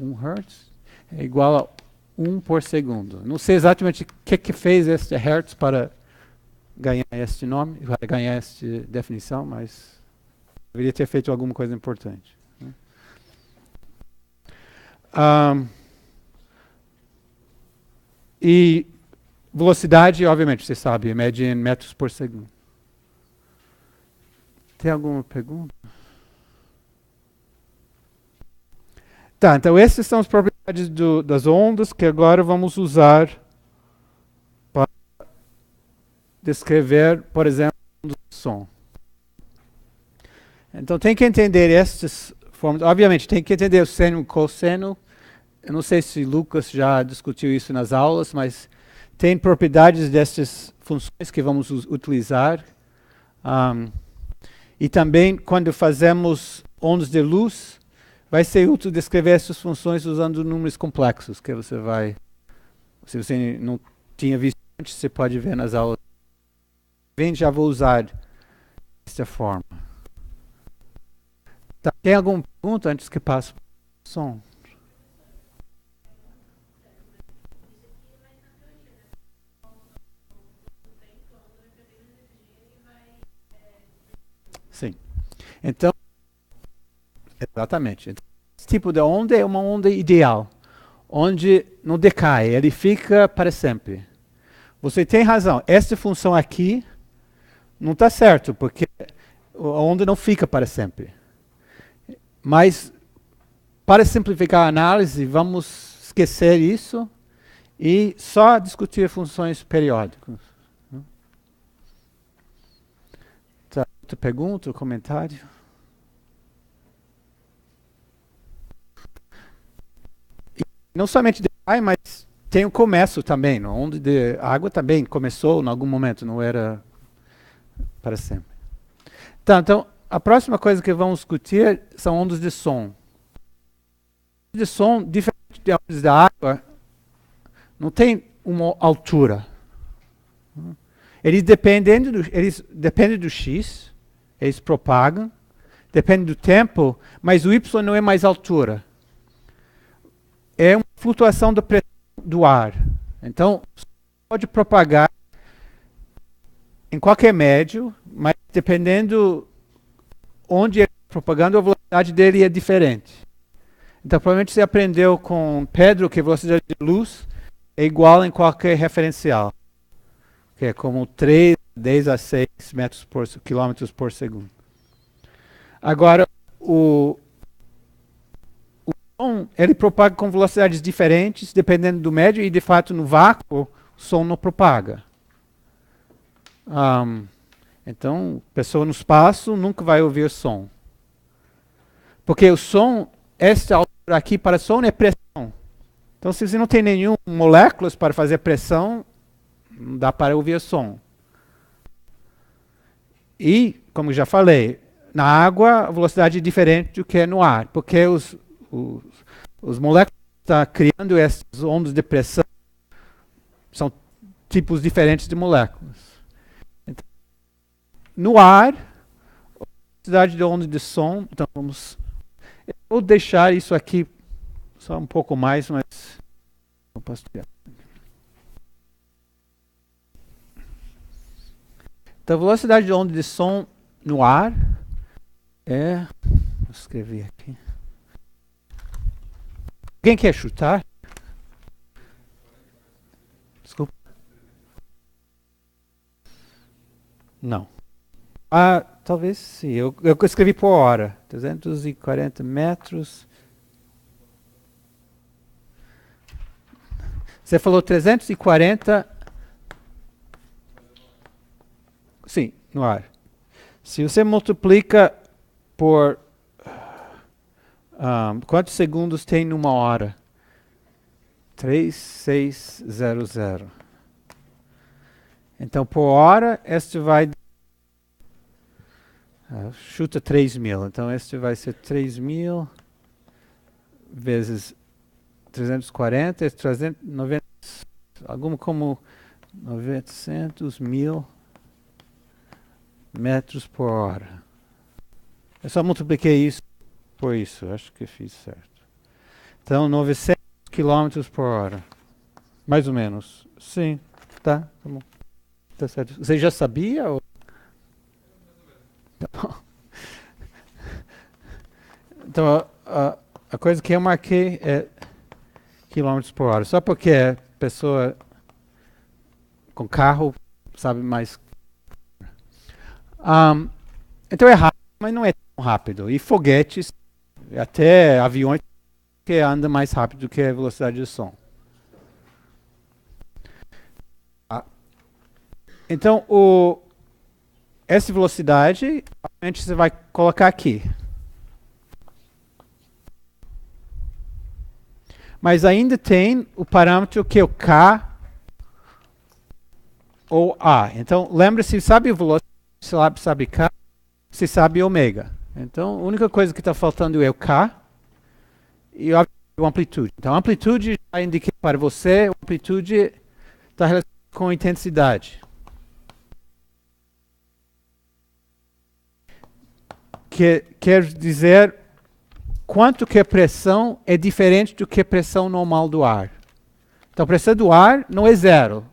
1 Hertz, é igual a 1 por segundo. Não sei exatamente o que fez este Hertz para ganhar este nome, para ganhar esta definição, mas deveria ter feito alguma coisa importante. E velocidade, obviamente, você sabe, mede em metros por segundo. Tem alguma pergunta? Tá, então essas são as propriedades das ondas que agora vamos usar para descrever, por exemplo, o som. Então tem que entender estas formas. Obviamente, tem que entender o seno e o cosseno. Eu não sei se Lucas já discutiu isso nas aulas, mas tem propriedades dessas funções que vamos utilizar. E também, quando fazemos ondas de luz, vai ser útil descrever essas funções usando números complexos, que você vai... Se você não tinha visto antes, você pode ver nas aulas. Bem, já vou usar desta forma. Tá. Tem alguma pergunta antes que passe para o som? Sim. Então, exatamente. Esse tipo de onda é uma onda ideal, onde não decai, ele fica para sempre. Você tem razão, esta função aqui não está certo, porque a onda não fica para sempre. Mas, para simplificar a análise, vamos esquecer isso e só discutir funções periódicas. Tá, outra pergunta, comentário? E não somente decai, mas tem o começo também. A onda de água também começou em algum momento, não era para sempre. Tá, então, a próxima coisa que vamos discutir são ondas de som. Ondas de som, diferente de ondas da água, não tem uma altura. Eles dependem do x, eles propagam, depende do tempo, mas o y não é mais altura. É uma flutuação da pressão do ar. Então, pode propagar em qualquer médio, mas dependendo onde ele está propagando, a velocidade dele é diferente. Então, provavelmente você aprendeu com Pedro que a velocidade de luz é igual em qualquer referencial, que é como 3, 10 a 6 quilômetros por segundo. Agora, o som, ele propaga com velocidades diferentes, dependendo do médio, e de fato no vácuo, o som não propaga. Então, pessoa no espaço nunca vai ouvir o som. Porque o som, esta altura aqui para som é pressão. Então, se você não tem nenhum moléculas para fazer pressão, não dá para ouvir o som. E, como já falei, na água a velocidade é diferente do que no ar, porque os moléculas que estão criando essas ondas de pressão são tipos diferentes de moléculas. Então, no ar, a velocidade de onda de som, então eu vou deixar isso aqui só um pouco mais, mas não posso tirar. Então, a velocidade de onda de som no ar é... Vou escrever aqui. Alguém quer chutar? Desculpa. Não. Talvez sim. Eu escrevi por hora. 340 metros. Você falou 340... Sim, no ar. Se você multiplica por... quantos segundos tem numa hora? 3,600. Então, por hora, este vai... chuta 3.000. Então, este vai ser 3.000 vezes 340, 390, alguma como 900 mil metros por hora. Eu só multipliquei isso por isso, acho que fiz certo. Então, 900 quilômetros por hora. Mais ou menos. Sim, tá bom. Tá certo. Você já sabia? Ou... Então, a coisa que eu marquei é quilômetros por hora. Só porque a pessoa com carro sabe mais. Então é rápido, mas não é tão rápido. E foguetes, até aviões, que andam mais rápido do que a velocidade do som. Então, essa velocidade, obviamente, você vai colocar aqui. Mas ainda tem o parâmetro que é o K ou A. Então, lembre-se, sabe velocidade, sabe K, você sabe ômega. Então, a única coisa que está faltando é o K e a amplitude. Então, a amplitude já indica para você, a amplitude está relacionada com a intensidade. Quer dizer quanto que a pressão é diferente do que a pressão normal do ar. Então, a pressão do ar não é zero,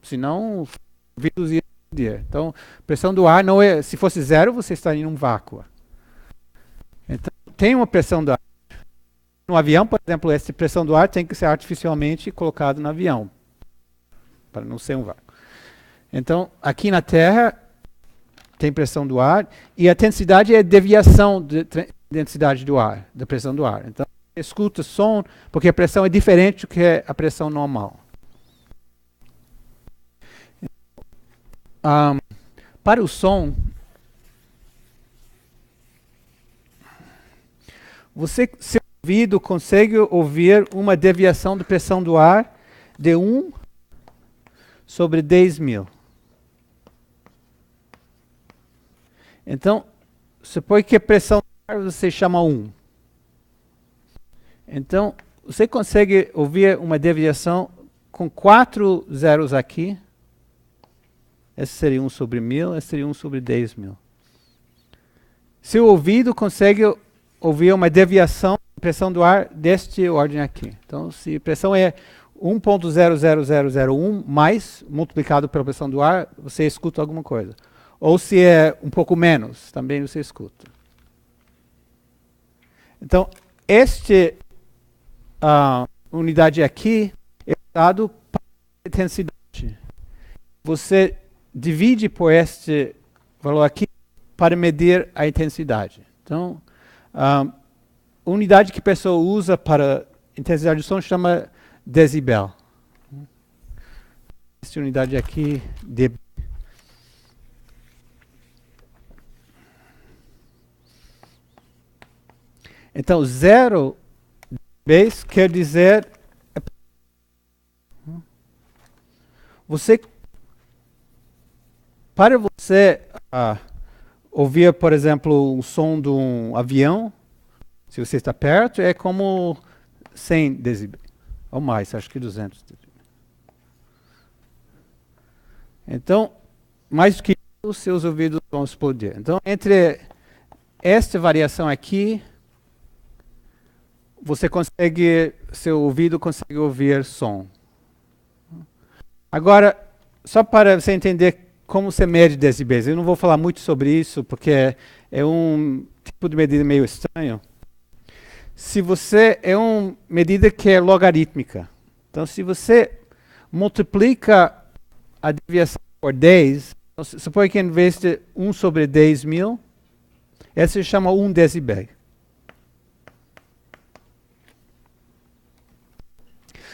senão o vírus ia explodir. Então, a pressão do ar não é, se fosse zero, você estaria em um vácuo. Então, tem uma pressão do ar. No avião, por exemplo, essa pressão do ar tem que ser artificialmente colocada no avião, para não ser um vácuo. Então, aqui na Terra, tem pressão do ar, e a densidade é a deviação da densidade do ar, da pressão do ar. Então, você escuta som, porque a pressão é diferente do que a pressão normal. Para o som, seu ouvido consegue ouvir uma deviação da pressão do ar de 1 sobre 10.000. Então, supõe que a pressão do ar você chama 1. Então, você consegue ouvir uma deviação com 4 zeros aqui. Esse seria 1 sobre 1.000, esse seria 1 sobre 10.000. Seu ouvido consegue ouvir uma deviação da pressão do ar deste ordem aqui. Então, se a pressão é 1.00001 mais multiplicado pela pressão do ar, você escuta alguma coisa. Ou se é um pouco menos, também você escuta. Então, esta unidade aqui é dado para a intensidade. Você divide por este valor aqui para medir a intensidade. Então, a unidade que a pessoa usa para intensidade de som chama decibel. Esta unidade aqui, dB. Então, 0 dB quer dizer... Para você ouvir, por exemplo, o som de um avião, se você está perto, é como 100 decibéis. Ou mais, acho que 200 decibéis. Então, mais do que isso, os seus ouvidos vão explodir. Então, entre esta variação aqui, seu ouvido consegue ouvir som. Agora, só para você entender como você mede decibéis, eu não vou falar muito sobre isso, porque é um tipo de medida meio estranho. É uma medida que é logarítmica. Então, se você multiplica a deviação por 10, então, suponha que em vez de 1 sobre 10.000, essa se chama 1 decibel.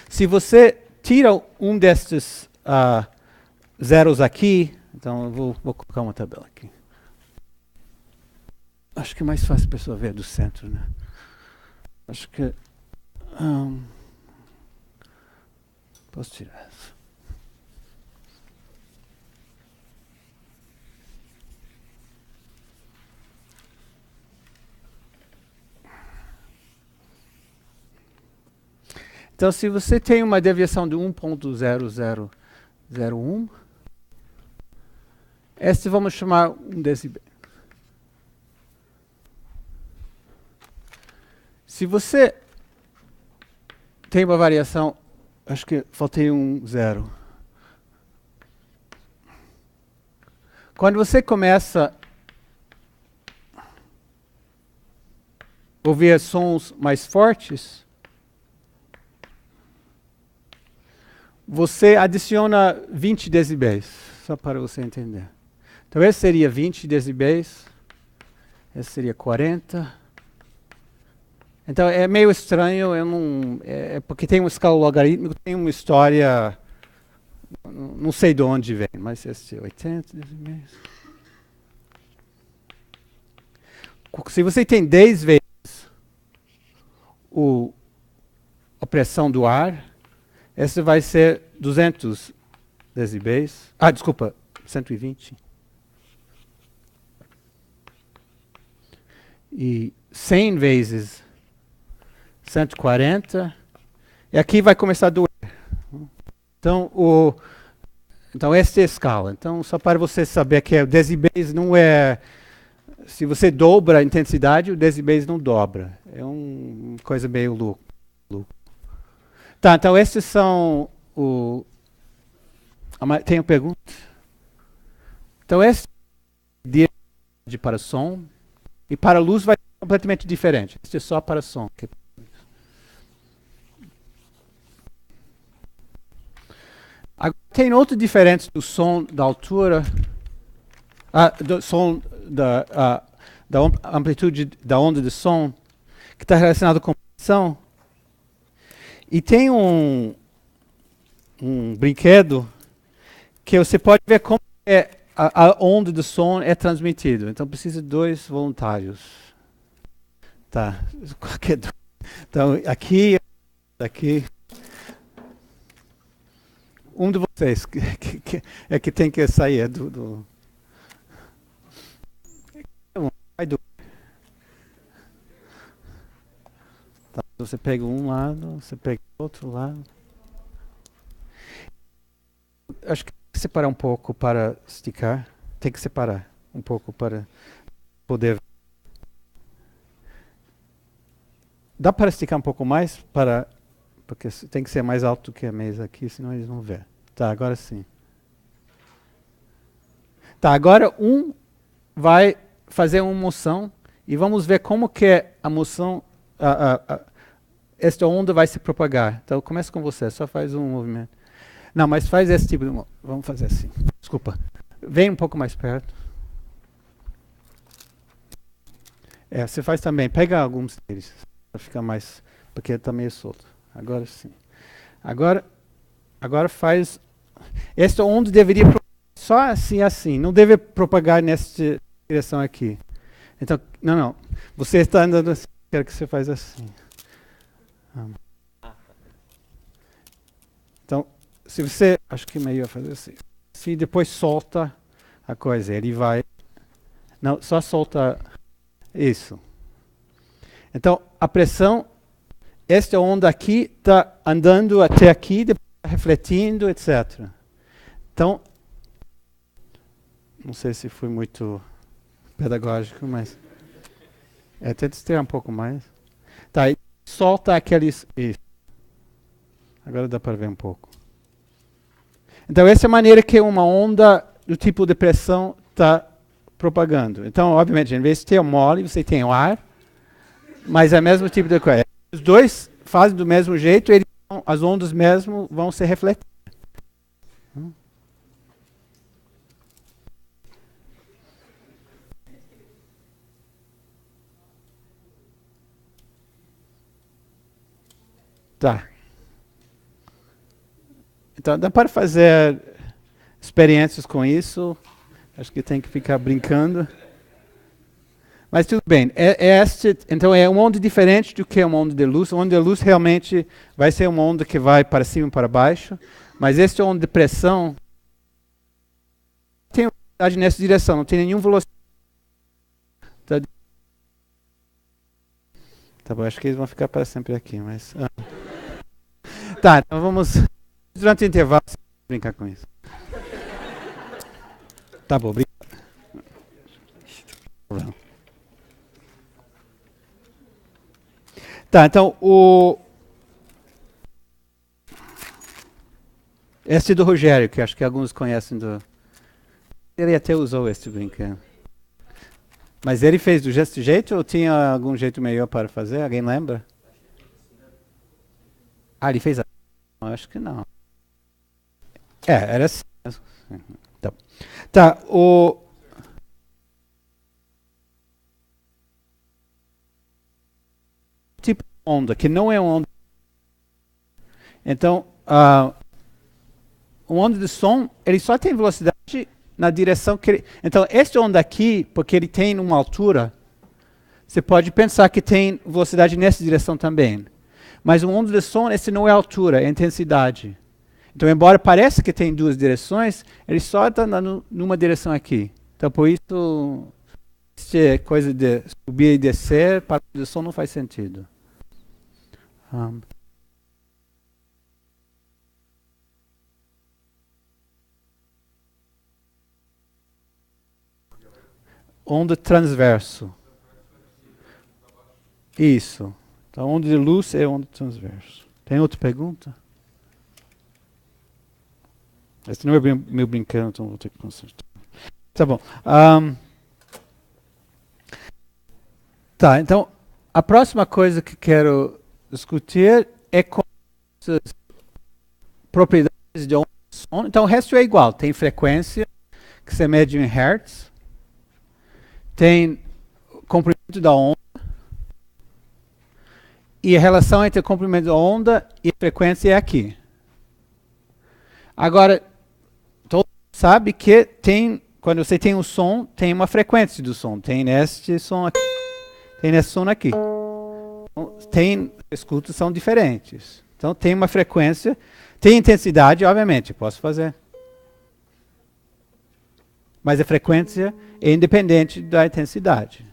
Se você tira um destes zeros aqui, então eu vou colocar uma tabela aqui. Acho que é mais fácil a pessoa ver do centro, né? Acho que... posso tirar essa. Então, se você tem uma deviação de 1.0001, este vamos chamar 1 decibel. Se você tem uma variação, acho que faltei um zero. Quando você começa a ouvir sons mais fortes, você adiciona 20 decibéis, só para você entender. Então, esse seria 20 decibéis, esse seria 40. Então, é meio estranho, porque tem uma escala logarítmica, tem uma história, não sei de onde vem, mas esse 80 decibéis. Se você tem 10 vezes a pressão do ar, esse vai ser 200 decibéis. Ah, desculpa, 120. E 100 vezes 140. E aqui vai começar a doer. Então esta é a escala. Então, só para você saber que o decibéis não é... Se você dobra a intensidade, o decibéis não dobra. É uma coisa meio louca. Tá, então esses são tem uma pergunta? Então esse é para som e para luz vai ser completamente diferente. Este é só para som. Agora, tem outra diferença do som da altura, do som da amplitude da onda de som, que está relacionado com pressão. E tem um brinquedo que você pode ver como a onda de som é transmitida. Então precisa de 2 voluntários. Tá. Então aqui. Um de vocês que tem que sair do... Vai do... Tá, você pega um lado, você pega o outro lado. Acho que tem que separar um pouco para esticar. Tem que separar um pouco para poder... Dá para esticar um pouco mais? Porque tem que ser mais alto que a mesa aqui, senão eles vão ver. Tá, agora sim. Tá, agora vai fazer uma moção e vamos ver como que a moção, esta onda vai se propagar. Então começa com você, só faz um movimento. Não, mas faz esse tipo de movimento. Vamos fazer assim. Desculpa. Vem um pouco mais perto. Você faz também. Pega alguns deles para ficar mais, porque está meio solto. Agora sim. Agora faz. Esta onda deveria só assim. Não deve propagar nessa direção aqui. Então, não. Você está andando assim. Quero que você faça assim. Então, se você... Acho que é melhor fazer assim. Se depois solta a coisa, ele vai... Não, só solta isso. Então, a pressão... Esta onda aqui está andando até aqui, depois tá refletindo, etc. Então, não sei se foi muito pedagógico, mas... tenta estirar um pouco mais. Tá, e solta aqueles... Isso. Agora dá para ver um pouco. Então, essa é a maneira que uma onda do tipo de pressão está propagando. Então, obviamente, em vez de ter o mole, você tem o ar, mas é o mesmo tipo de coisa. Os dois fazem do mesmo jeito, as ondas mesmo vão se refletir. Tá. Então, dá para fazer experiências com isso. Acho que tem que ficar brincando. Mas tudo bem. Então, é uma onda diferente do que uma onda de luz. Uma onda de luz realmente vai ser uma onda que vai para cima e para baixo. Mas esta onda de pressão tem velocidade nessa direção. Não tem nenhuma velocidade. Tá bom, acho que eles vão ficar para sempre aqui. Mas, Tá, então vamos... Durante o intervalo, brincar com isso. Tá bom, obrigado. Tá, então esse do Rogério, que acho que alguns conhecem ele até usou esse brinquedo. Mas ele fez do jeito ou tinha algum jeito melhor para fazer? Alguém lembra? Ele fez assim? Acho que não. Era assim. Tá, tipo de onda, que não é onda. Então, uma onda de som, ele só tem velocidade na direção que ele... Então, esta onda aqui, porque ele tem uma altura, você pode pensar que tem velocidade nessa direção também. Mas uma onda de som, esse não é altura, é intensidade. Então, embora pareça que tem duas direções, ele só está andando numa direção aqui. Então, por isso, essa coisa de subir e descer, para o som não faz sentido. Onda transverso. Isso. Então, onda de luz é onda transverso. Tem outra pergunta? Esse não é meu brincando, então vou ter que consertar. Tá bom. Tá, então, a próxima coisa que quero discutir é com essas propriedades de onda de som. Então, o resto é igual. Tem frequência, que se mede em hertz. Tem comprimento da onda. E a relação entre o comprimento da onda e a frequência é aqui. Agora, todo mundo sabe que quando você tem um som, tem uma frequência do som. Tem este som aqui. Tem esse som aqui. Escutas são diferentes. Então, tem uma frequência. Tem intensidade, obviamente, posso fazer. Mas a frequência é independente da intensidade.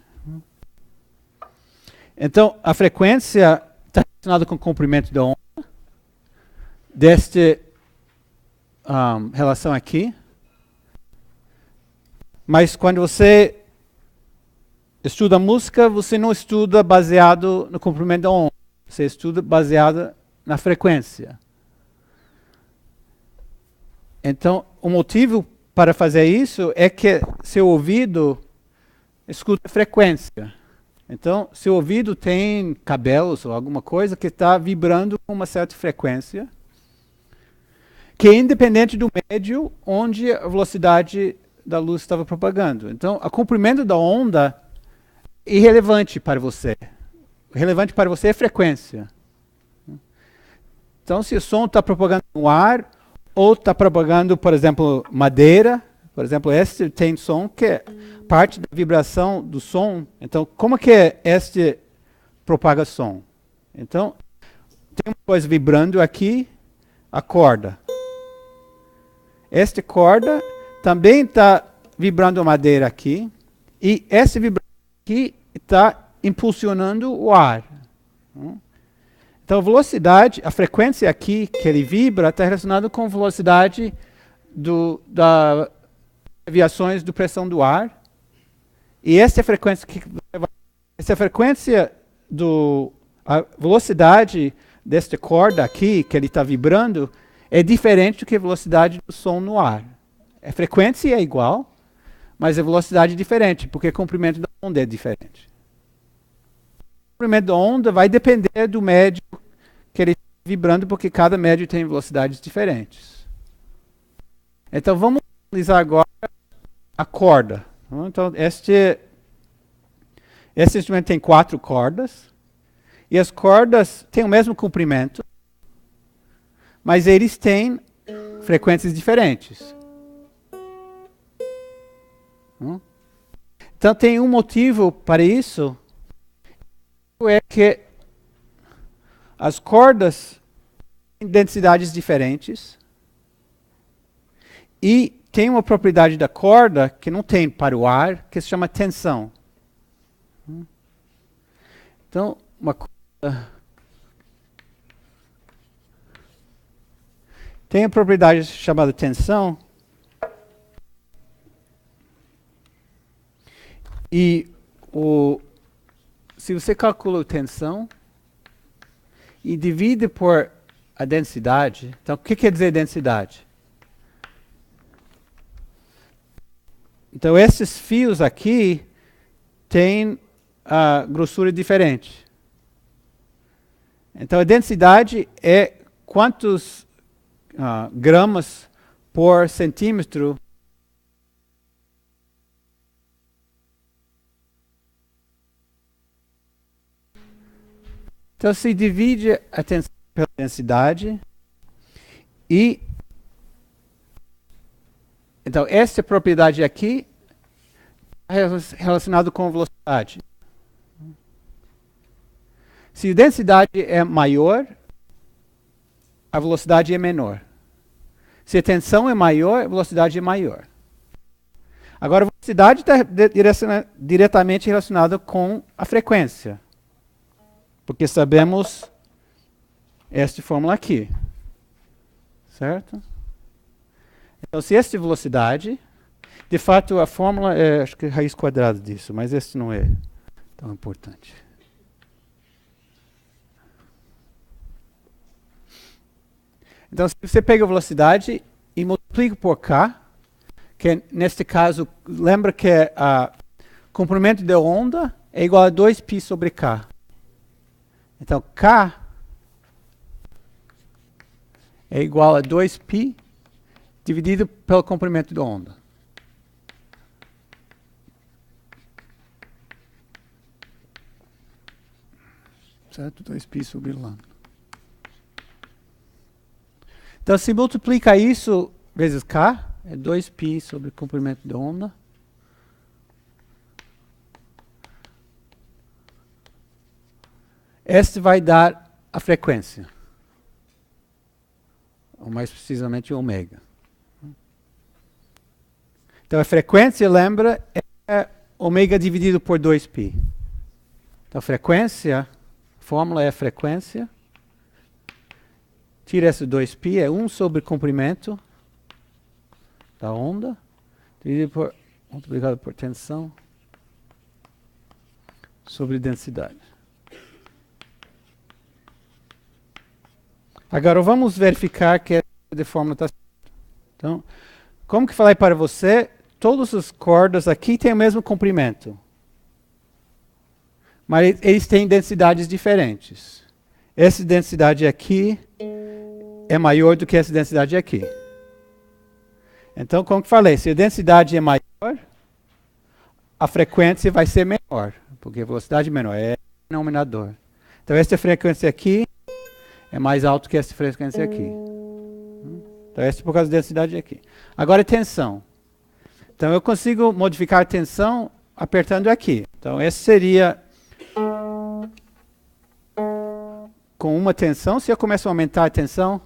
Então, a frequência está relacionada com o comprimento da onda, desta relação aqui. Mas quando você estuda música, você não estuda baseado no comprimento da onda. Você estuda baseado na frequência. Então, o motivo para fazer isso é que seu ouvido escuta a frequência. Então, seu ouvido tem cabelos ou alguma coisa que está vibrando com uma certa frequência, que é independente do médio onde a velocidade da luz estava propagando. Então, o comprimento da onda é irrelevante para você. O relevante para você é a frequência. Então, se o som está propagando no ar, ou está propagando, por exemplo, madeira, por exemplo, este tem som que é parte da vibração do som. Então, como que este propaga som? Então, tem uma coisa vibrando aqui, a corda. Esta corda também está vibrando a madeira aqui, e essa vibração aqui está impulsionando o ar. Então, a velocidade, a frequência aqui que ele vibra está relacionada com a velocidade das deviações da pressão do ar. E essa é a frequência a velocidade desta corda aqui, que ele está vibrando, é diferente do que a velocidade do som no ar. A frequência é igual, mas a velocidade é diferente, porque o comprimento da onda é diferente. O comprimento da onda vai depender do médio que ele está vibrando, porque cada médio tem velocidades diferentes. Então, vamos analisar agora a corda. Então, esse instrumento tem 4 cordas, e as cordas têm o mesmo comprimento, mas eles têm frequências diferentes. Então, tem um motivo para isso, é que as cordas têm densidades diferentes, e tem uma propriedade da corda que não tem para o ar, que se chama tensão. Então, uma corda tem a propriedade chamada tensão, e se você calcula a tensão e divide por a densidade, então o que quer dizer densidade? Então, esses fios aqui têm a grossura diferente. Então, a densidade é quantos gramas por centímetro Então, se divide a tensão pela densidade e Então, essa propriedade aqui é relacionada com velocidade. Se a densidade é maior, a velocidade é menor. Se a tensão é maior, a velocidade é maior. Agora, a velocidade está diretamente relacionada com a frequência. Porque sabemos esta fórmula aqui. Certo? Então, se esta é velocidade, de fato a fórmula é, acho que é raiz quadrada disso, mas esse não é tão importante. Então, se você pega a velocidade e multiplica por k, que neste caso, lembra que o comprimento da onda é igual a 2π sobre k. Então, k é igual a 2π dividido pelo comprimento da onda. Certo? 2π sobre lambda. Então, se multiplica isso vezes k, é 2π sobre o comprimento da onda. Este vai dar a frequência. Ou mais precisamente ômega. Então, a frequência, lembra, é ômega dividido por 2π. Então, a frequência, a fórmula é a frequência. Tira esse 2π, é 1 sobre o comprimento da onda, multiplicado por tensão, sobre densidade. Agora, vamos verificar que essa fórmula está certa. Então, como que falei para você, todas as cordas aqui têm o mesmo comprimento. Mas eles têm densidades diferentes. Essa densidade aqui é maior do que essa densidade aqui. Então, como que falei, se a densidade é maior, a frequência vai ser menor, porque a velocidade é menor, é denominador. Então, essa frequência aqui é mais alta que essa frequência aqui. Então, essa é por causa da densidade aqui. Agora, tensão. Então, eu consigo modificar a tensão apertando aqui. Então, esse seria com uma tensão. Se eu começo a aumentar a tensão,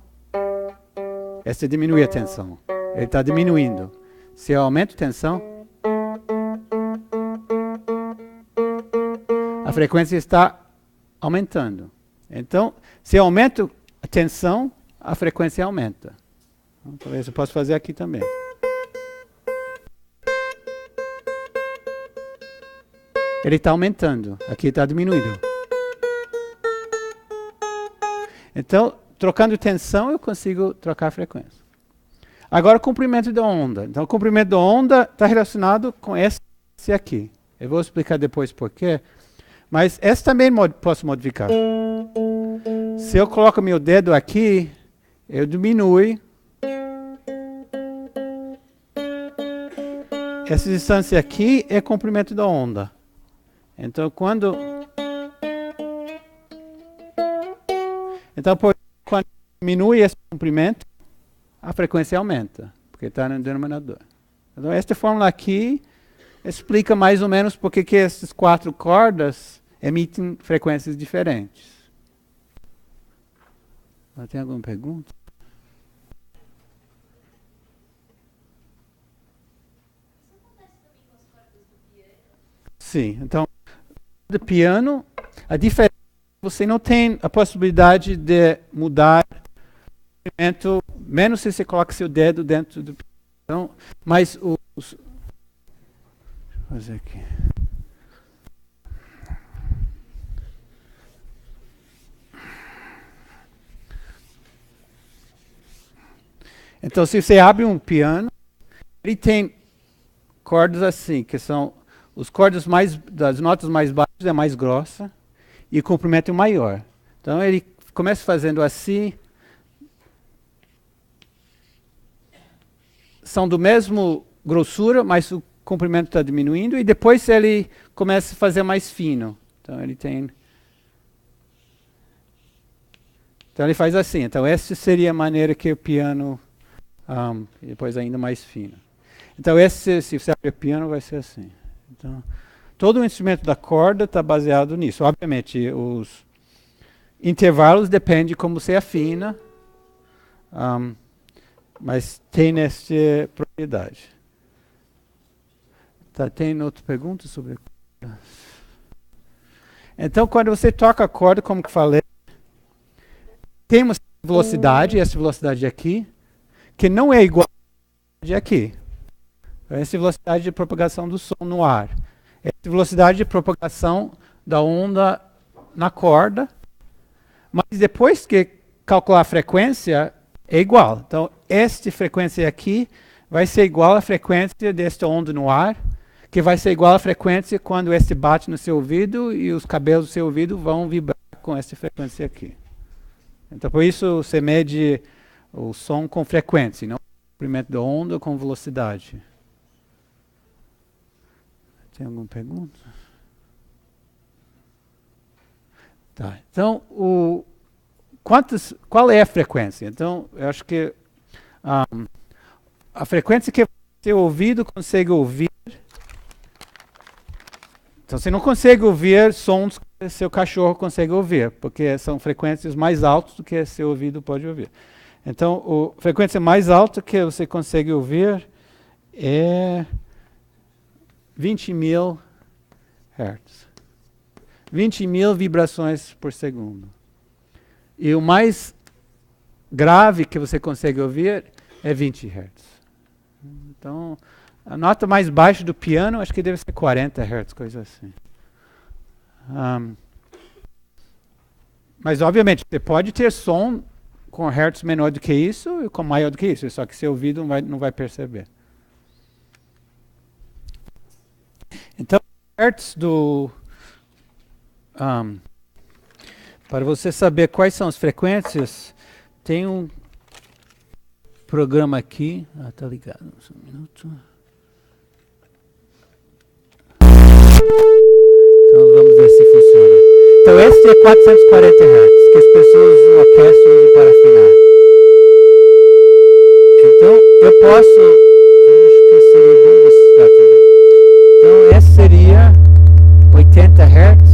essa diminui a tensão. Ele está diminuindo. Se eu aumento a tensão, a frequência está aumentando. Então, se eu aumento a tensão, a frequência aumenta. Então, talvez eu possa fazer aqui também. Ele está aumentando. Aqui está diminuindo. Então, trocando tensão, eu consigo trocar a frequência. Agora, o comprimento da onda. Então, o comprimento da onda está relacionado com esse aqui. Eu vou explicar depois por quê. Mas esse também posso modificar. Se eu coloco meu dedo aqui, eu diminuo essa distância aqui é comprimento da onda. Então, quando diminui esse comprimento, a frequência aumenta, porque está no denominador. Então, esta fórmula aqui explica mais ou menos por que essas 4 cordas emitem frequências diferentes. Tem alguma pergunta? Sim, então, do piano, a diferença é que você não tem a possibilidade de mudar o comprimento, menos se você coloca seu dedo dentro do piano. Então, mas deixa eu fazer aqui. Então, se você abre um piano, ele tem cordas assim, que são os cordas das notas mais baixas é mais grossa e o comprimento é maior. Então, ele começa fazendo assim. São do mesmo grossura, mas o comprimento está diminuindo. E depois ele começa a fazer mais fino. Então, ele tem... Então, ele faz assim. Então, essa seria a maneira que o piano... e depois ainda mais fino. Então, se você abrir piano, vai ser assim. Então, todo o instrumento da corda está baseado nisso. Obviamente, os intervalos dependem de como você afina, mas tem essa propriedade. Tá, tem outra pergunta sobre cordas? Então, quando você toca a corda, como que falei, tem uma velocidade, essa velocidade aqui, que não é igual à velocidade aqui. Essa é a velocidade de propagação do som no ar. Essa é a velocidade de propagação da onda na corda. Mas depois que calcular a frequência, é igual. Então, esta frequência aqui vai ser igual à frequência desta onda no ar, que vai ser igual à frequência quando este bate no seu ouvido e os cabelos do seu ouvido vão vibrar com essa frequência aqui. Então, por isso, você mede o som com frequência, não o comprimento da onda com velocidade. Tem alguma pergunta? Tá. Então, qual é a frequência? Então, eu acho que a frequência que seu ouvido consegue ouvir. Então, você não consegue ouvir sons que seu cachorro consegue ouvir, porque são frequências mais altas do que seu ouvido pode ouvir. Então, a frequência mais alta que você consegue ouvir é 20.000 Hz. 20.000 vibrações por segundo. E o mais grave que você consegue ouvir é 20 Hz. Então, a nota mais baixa do piano, acho que deve ser 40 Hz, coisa assim. Mas, obviamente, você pode ter som com Hertz menor do que isso e com maior do que isso, só que seu ouvido não vai perceber. Então, Hertz para você saber quais são as frequências, tem um programa aqui. Tá ligado, só um minuto. Então vamos ver se funciona. Então este é 440 Hz, que as pessoas no orquestra usam para afinar. Então eu posso, acho que seria bom você dar tudo. Então esse seria 80 Hz,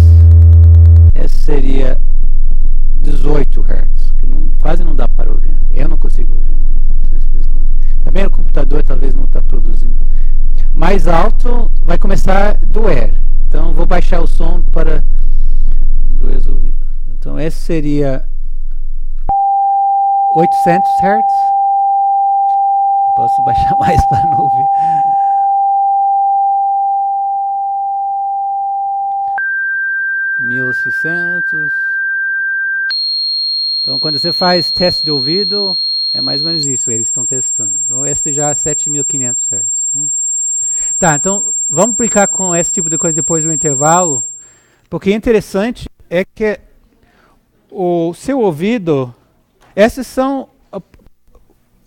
esse seria 18 Hz, que quase não dá para ouvir. Eu não consigo ouvir. Não sei se vocês conseguem. Também o computador talvez não está produzindo. Mais alto vai começar a doer. Então vou baixar o som para doer os ouvidos. Então esse seria 800 Hz. Posso baixar mais para não ouvir. 1600. Então quando você faz teste de ouvido, é mais ou menos isso, eles estão testando. Então este já é 7500 Hz. Tá, então vamos brincar com esse tipo de coisa depois do intervalo, porque interessante é que o seu ouvido, esses são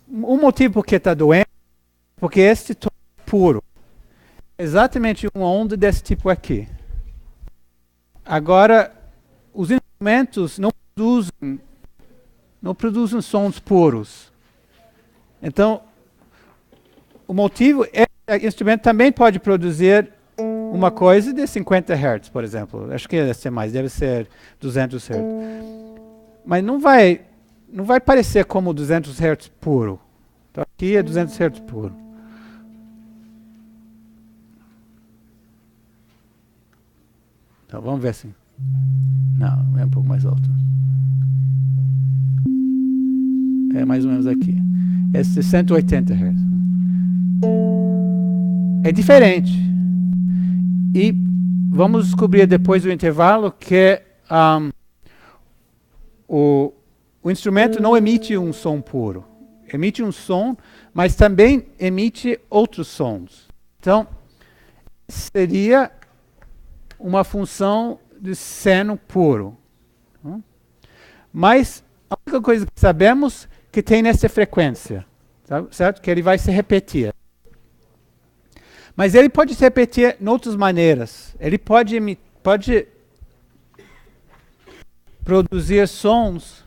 um motivo porque está doendo, porque este tom é puro. Exatamente uma onda desse tipo aqui. Agora, os instrumentos não produzem sons puros. Então, o motivo é que o instrumento também pode produzir uma coisa de 50 Hz, por exemplo. Acho que deve ser mais, deve ser 200 Hz. Mas não vai parecer como 200 Hz puro. Então aqui é 200 Hz puro. Então vamos ver assim. Não, é um pouco mais alto. É mais ou menos aqui. Esse é 180 Hz. É diferente. E vamos descobrir depois do intervalo que o instrumento não emite um som puro. Emite um som, mas também emite outros sons. Então, seria uma função de seno puro. Mas a única coisa que sabemos que tem nessa frequência, certo? Que ele vai se repetir. Mas ele pode se repetir de outras maneiras. Ele pode produzir sons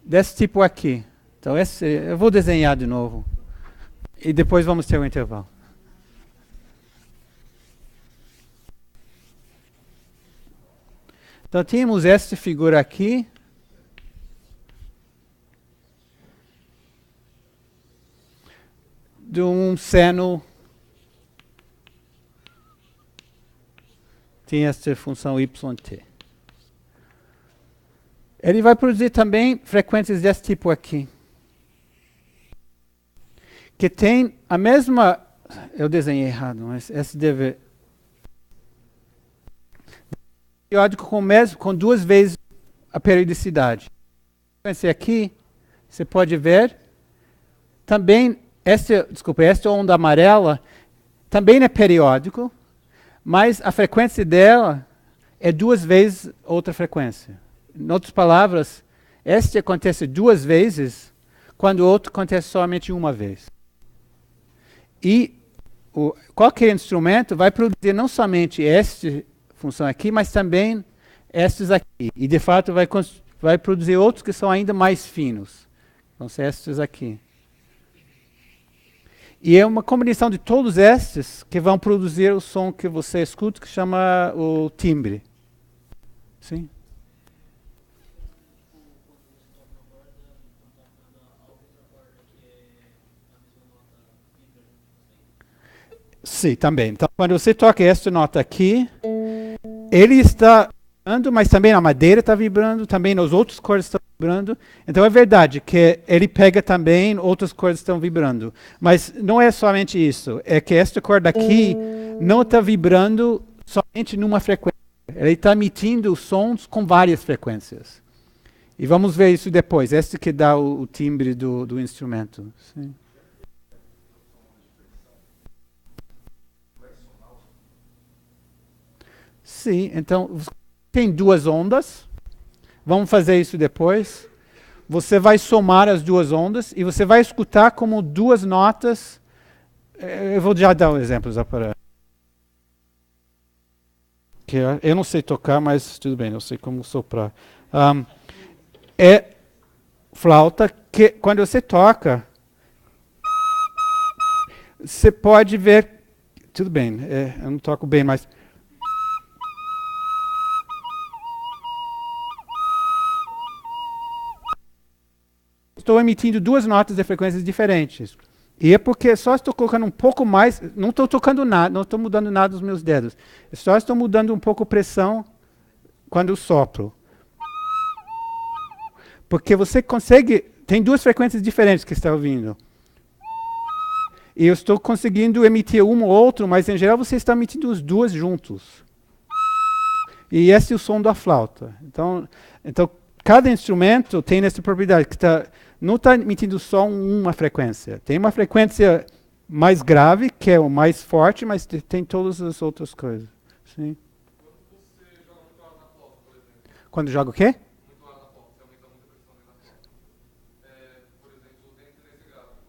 desse tipo aqui. Então eu vou desenhar de novo. E depois vamos ter um intervalo. Então temos esta figura aqui. De um seno. Tem esta função yt. Ele vai produzir também frequências desse tipo aqui. Que tem a mesma... Eu desenhei errado, mas esse deve... periódico com duas vezes a periodicidade. Esse aqui, você pode ver, também, esta onda amarela, também é periódico, mas a frequência dela é duas vezes outra frequência. Em outras palavras, este acontece duas vezes, quando o outro acontece somente uma vez. E qualquer instrumento vai produzir não somente esta função aqui, mas também estes aqui. E de fato vai produzir outros que são ainda mais finos. Vão ser estes aqui. E é uma combinação de todos estes que vão produzir o som que você escuta, que chama o timbre. Sim? Sim, também. Então, quando você toca esta nota aqui, ele está vibrando, mas também a madeira está vibrando, também os outros cordas estão vibrando. Então é verdade que ele pega também, outras cordas estão vibrando. Mas não é somente isso, é que esta corda aqui não está vibrando somente numa frequência. Ele está emitindo sons com várias frequências. E vamos ver isso depois. Este que dá o timbre do instrumento. Sim. Sim, então tem duas ondas. Vamos fazer isso depois. Você vai somar as duas ondas e você vai escutar como duas notas. Eu vou já dar um exemplo para que eu não sei tocar, mas tudo bem, eu sei como soprar. É flauta que quando você toca, você pode ver, tudo bem, eu não toco bem, mas estou emitindo duas notas de frequências diferentes. E é porque só estou colocando um pouco mais, não estou tocando nada, não estou mudando nada dos meus dedos. Só estou mudando um pouco a pressão quando eu sopro. Porque você consegue, tem duas frequências diferentes que está ouvindo. E eu estou conseguindo emitir uma ou outra, mas em geral você está emitindo os duas juntos. E esse é o som da flauta. Então cada instrumento tem essa propriedade, que não está emitindo só uma frequência. Tem uma frequência mais grave, que é o mais forte, mas tem todas as outras coisas. Sim. Quando você joga muito ar na flauta, por exemplo. Quando joga o quê? Muito ar na flauta, você aumenta muito a pressão dentro da flauta. Por exemplo, dentro desse gráfico,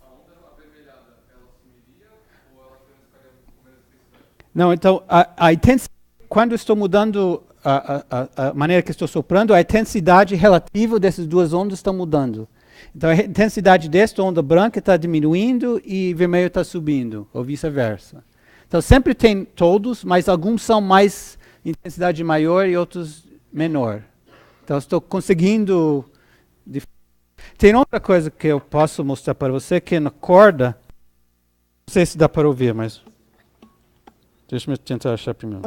a onda avermelhada, ela sumiria ou ela ficaria com menos intensidade? Não, então, a intensidade, quando eu estou mudando a maneira que estou soprando, a intensidade relativa dessas duas ondas está mudando. Então a intensidade desta onda branca está diminuindo e vermelho está subindo, ou vice-versa. Então sempre tem todos, mas alguns são mais intensidade maior e outros menor. Então estou conseguindo... Tem outra coisa que eu posso mostrar para você, que na corda, não sei se dá para ouvir, mas... Deixa eu tentar achar primeiro.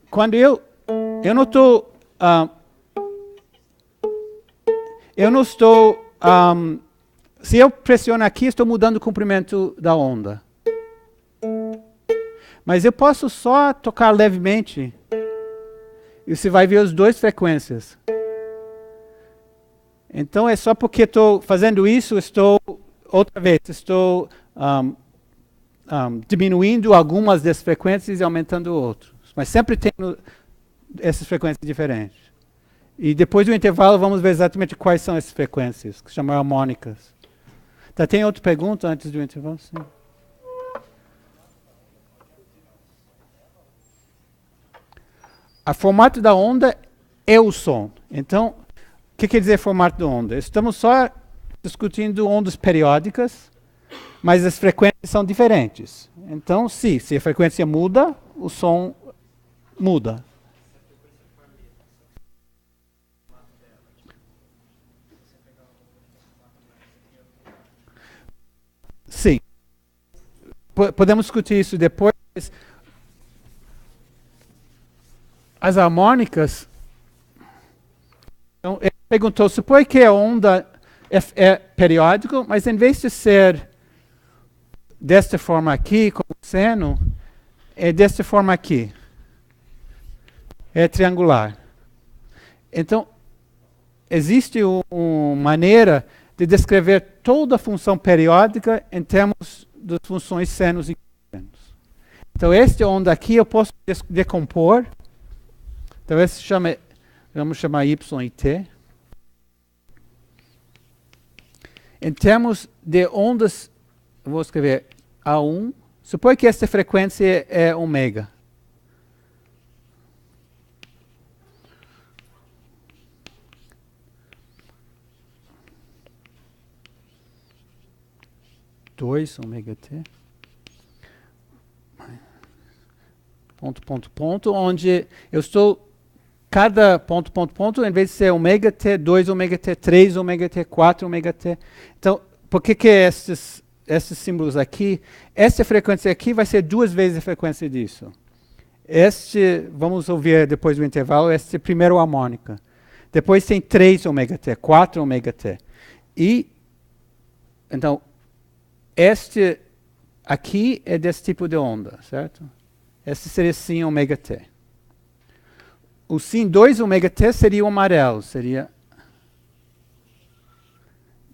Quando eu não estou... se eu pressiono aqui, estou mudando o comprimento da onda. Mas eu posso só tocar levemente. E você vai ver as duas frequências. Então é só porque estou fazendo isso, estou diminuindo algumas das frequências e aumentando outras. Mas sempre tem essas frequências diferentes. E depois do intervalo vamos ver exatamente quais são essas frequências, que se chamam harmônicas. Tá, tem outra pergunta antes do intervalo? Sim. O formato da onda é o som. Então, o que quer dizer formato da onda? Estamos só discutindo ondas periódicas, mas as frequências são diferentes. Então, se a frequência muda, o som muda. Sim. Podemos discutir isso depois. As harmônicas. Então, ele perguntou, supõe que a onda é periódica, mas em vez de ser desta forma aqui, como seno, é desta forma aqui. É triangular. Então, existe uma maneira de descrever toda a função periódica em termos das funções senos e cossenos. Então, esta onda aqui eu posso decompor. Então, esse vamos chamar Y e T. Em termos de ondas, eu vou escrever A1. Supõe que esta frequência é ômega. Dois ômega T. Ponto, onde eu estou, cada ponto, em vez de ser ômega T, 2 ômega T, 3 ômega T, 4 ômega T. Então, por que esses símbolos aqui? Essa frequência aqui vai ser 2 vezes a frequência disso. Vamos ouvir depois do intervalo, este é a primeira harmônica. Depois tem 3 ômega T, 4 ômega T. E, então, este aqui é desse tipo de onda, certo? Este seria Sin ômega T. O Sin 2 ômega T seria o amarelo, seria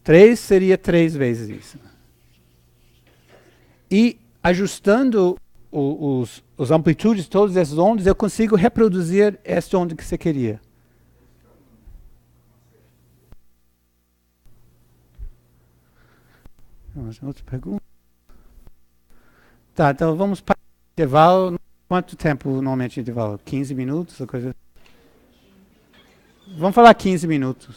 3 seria 3 vezes isso. E ajustando os amplitudes de todas essas ondas, eu consigo reproduzir esta onda que você queria. Outra pergunta? Tá, então vamos para o intervalo. Quanto tempo normalmente intervalo? 15 minutos? Ou coisa? Vamos falar 15 minutos.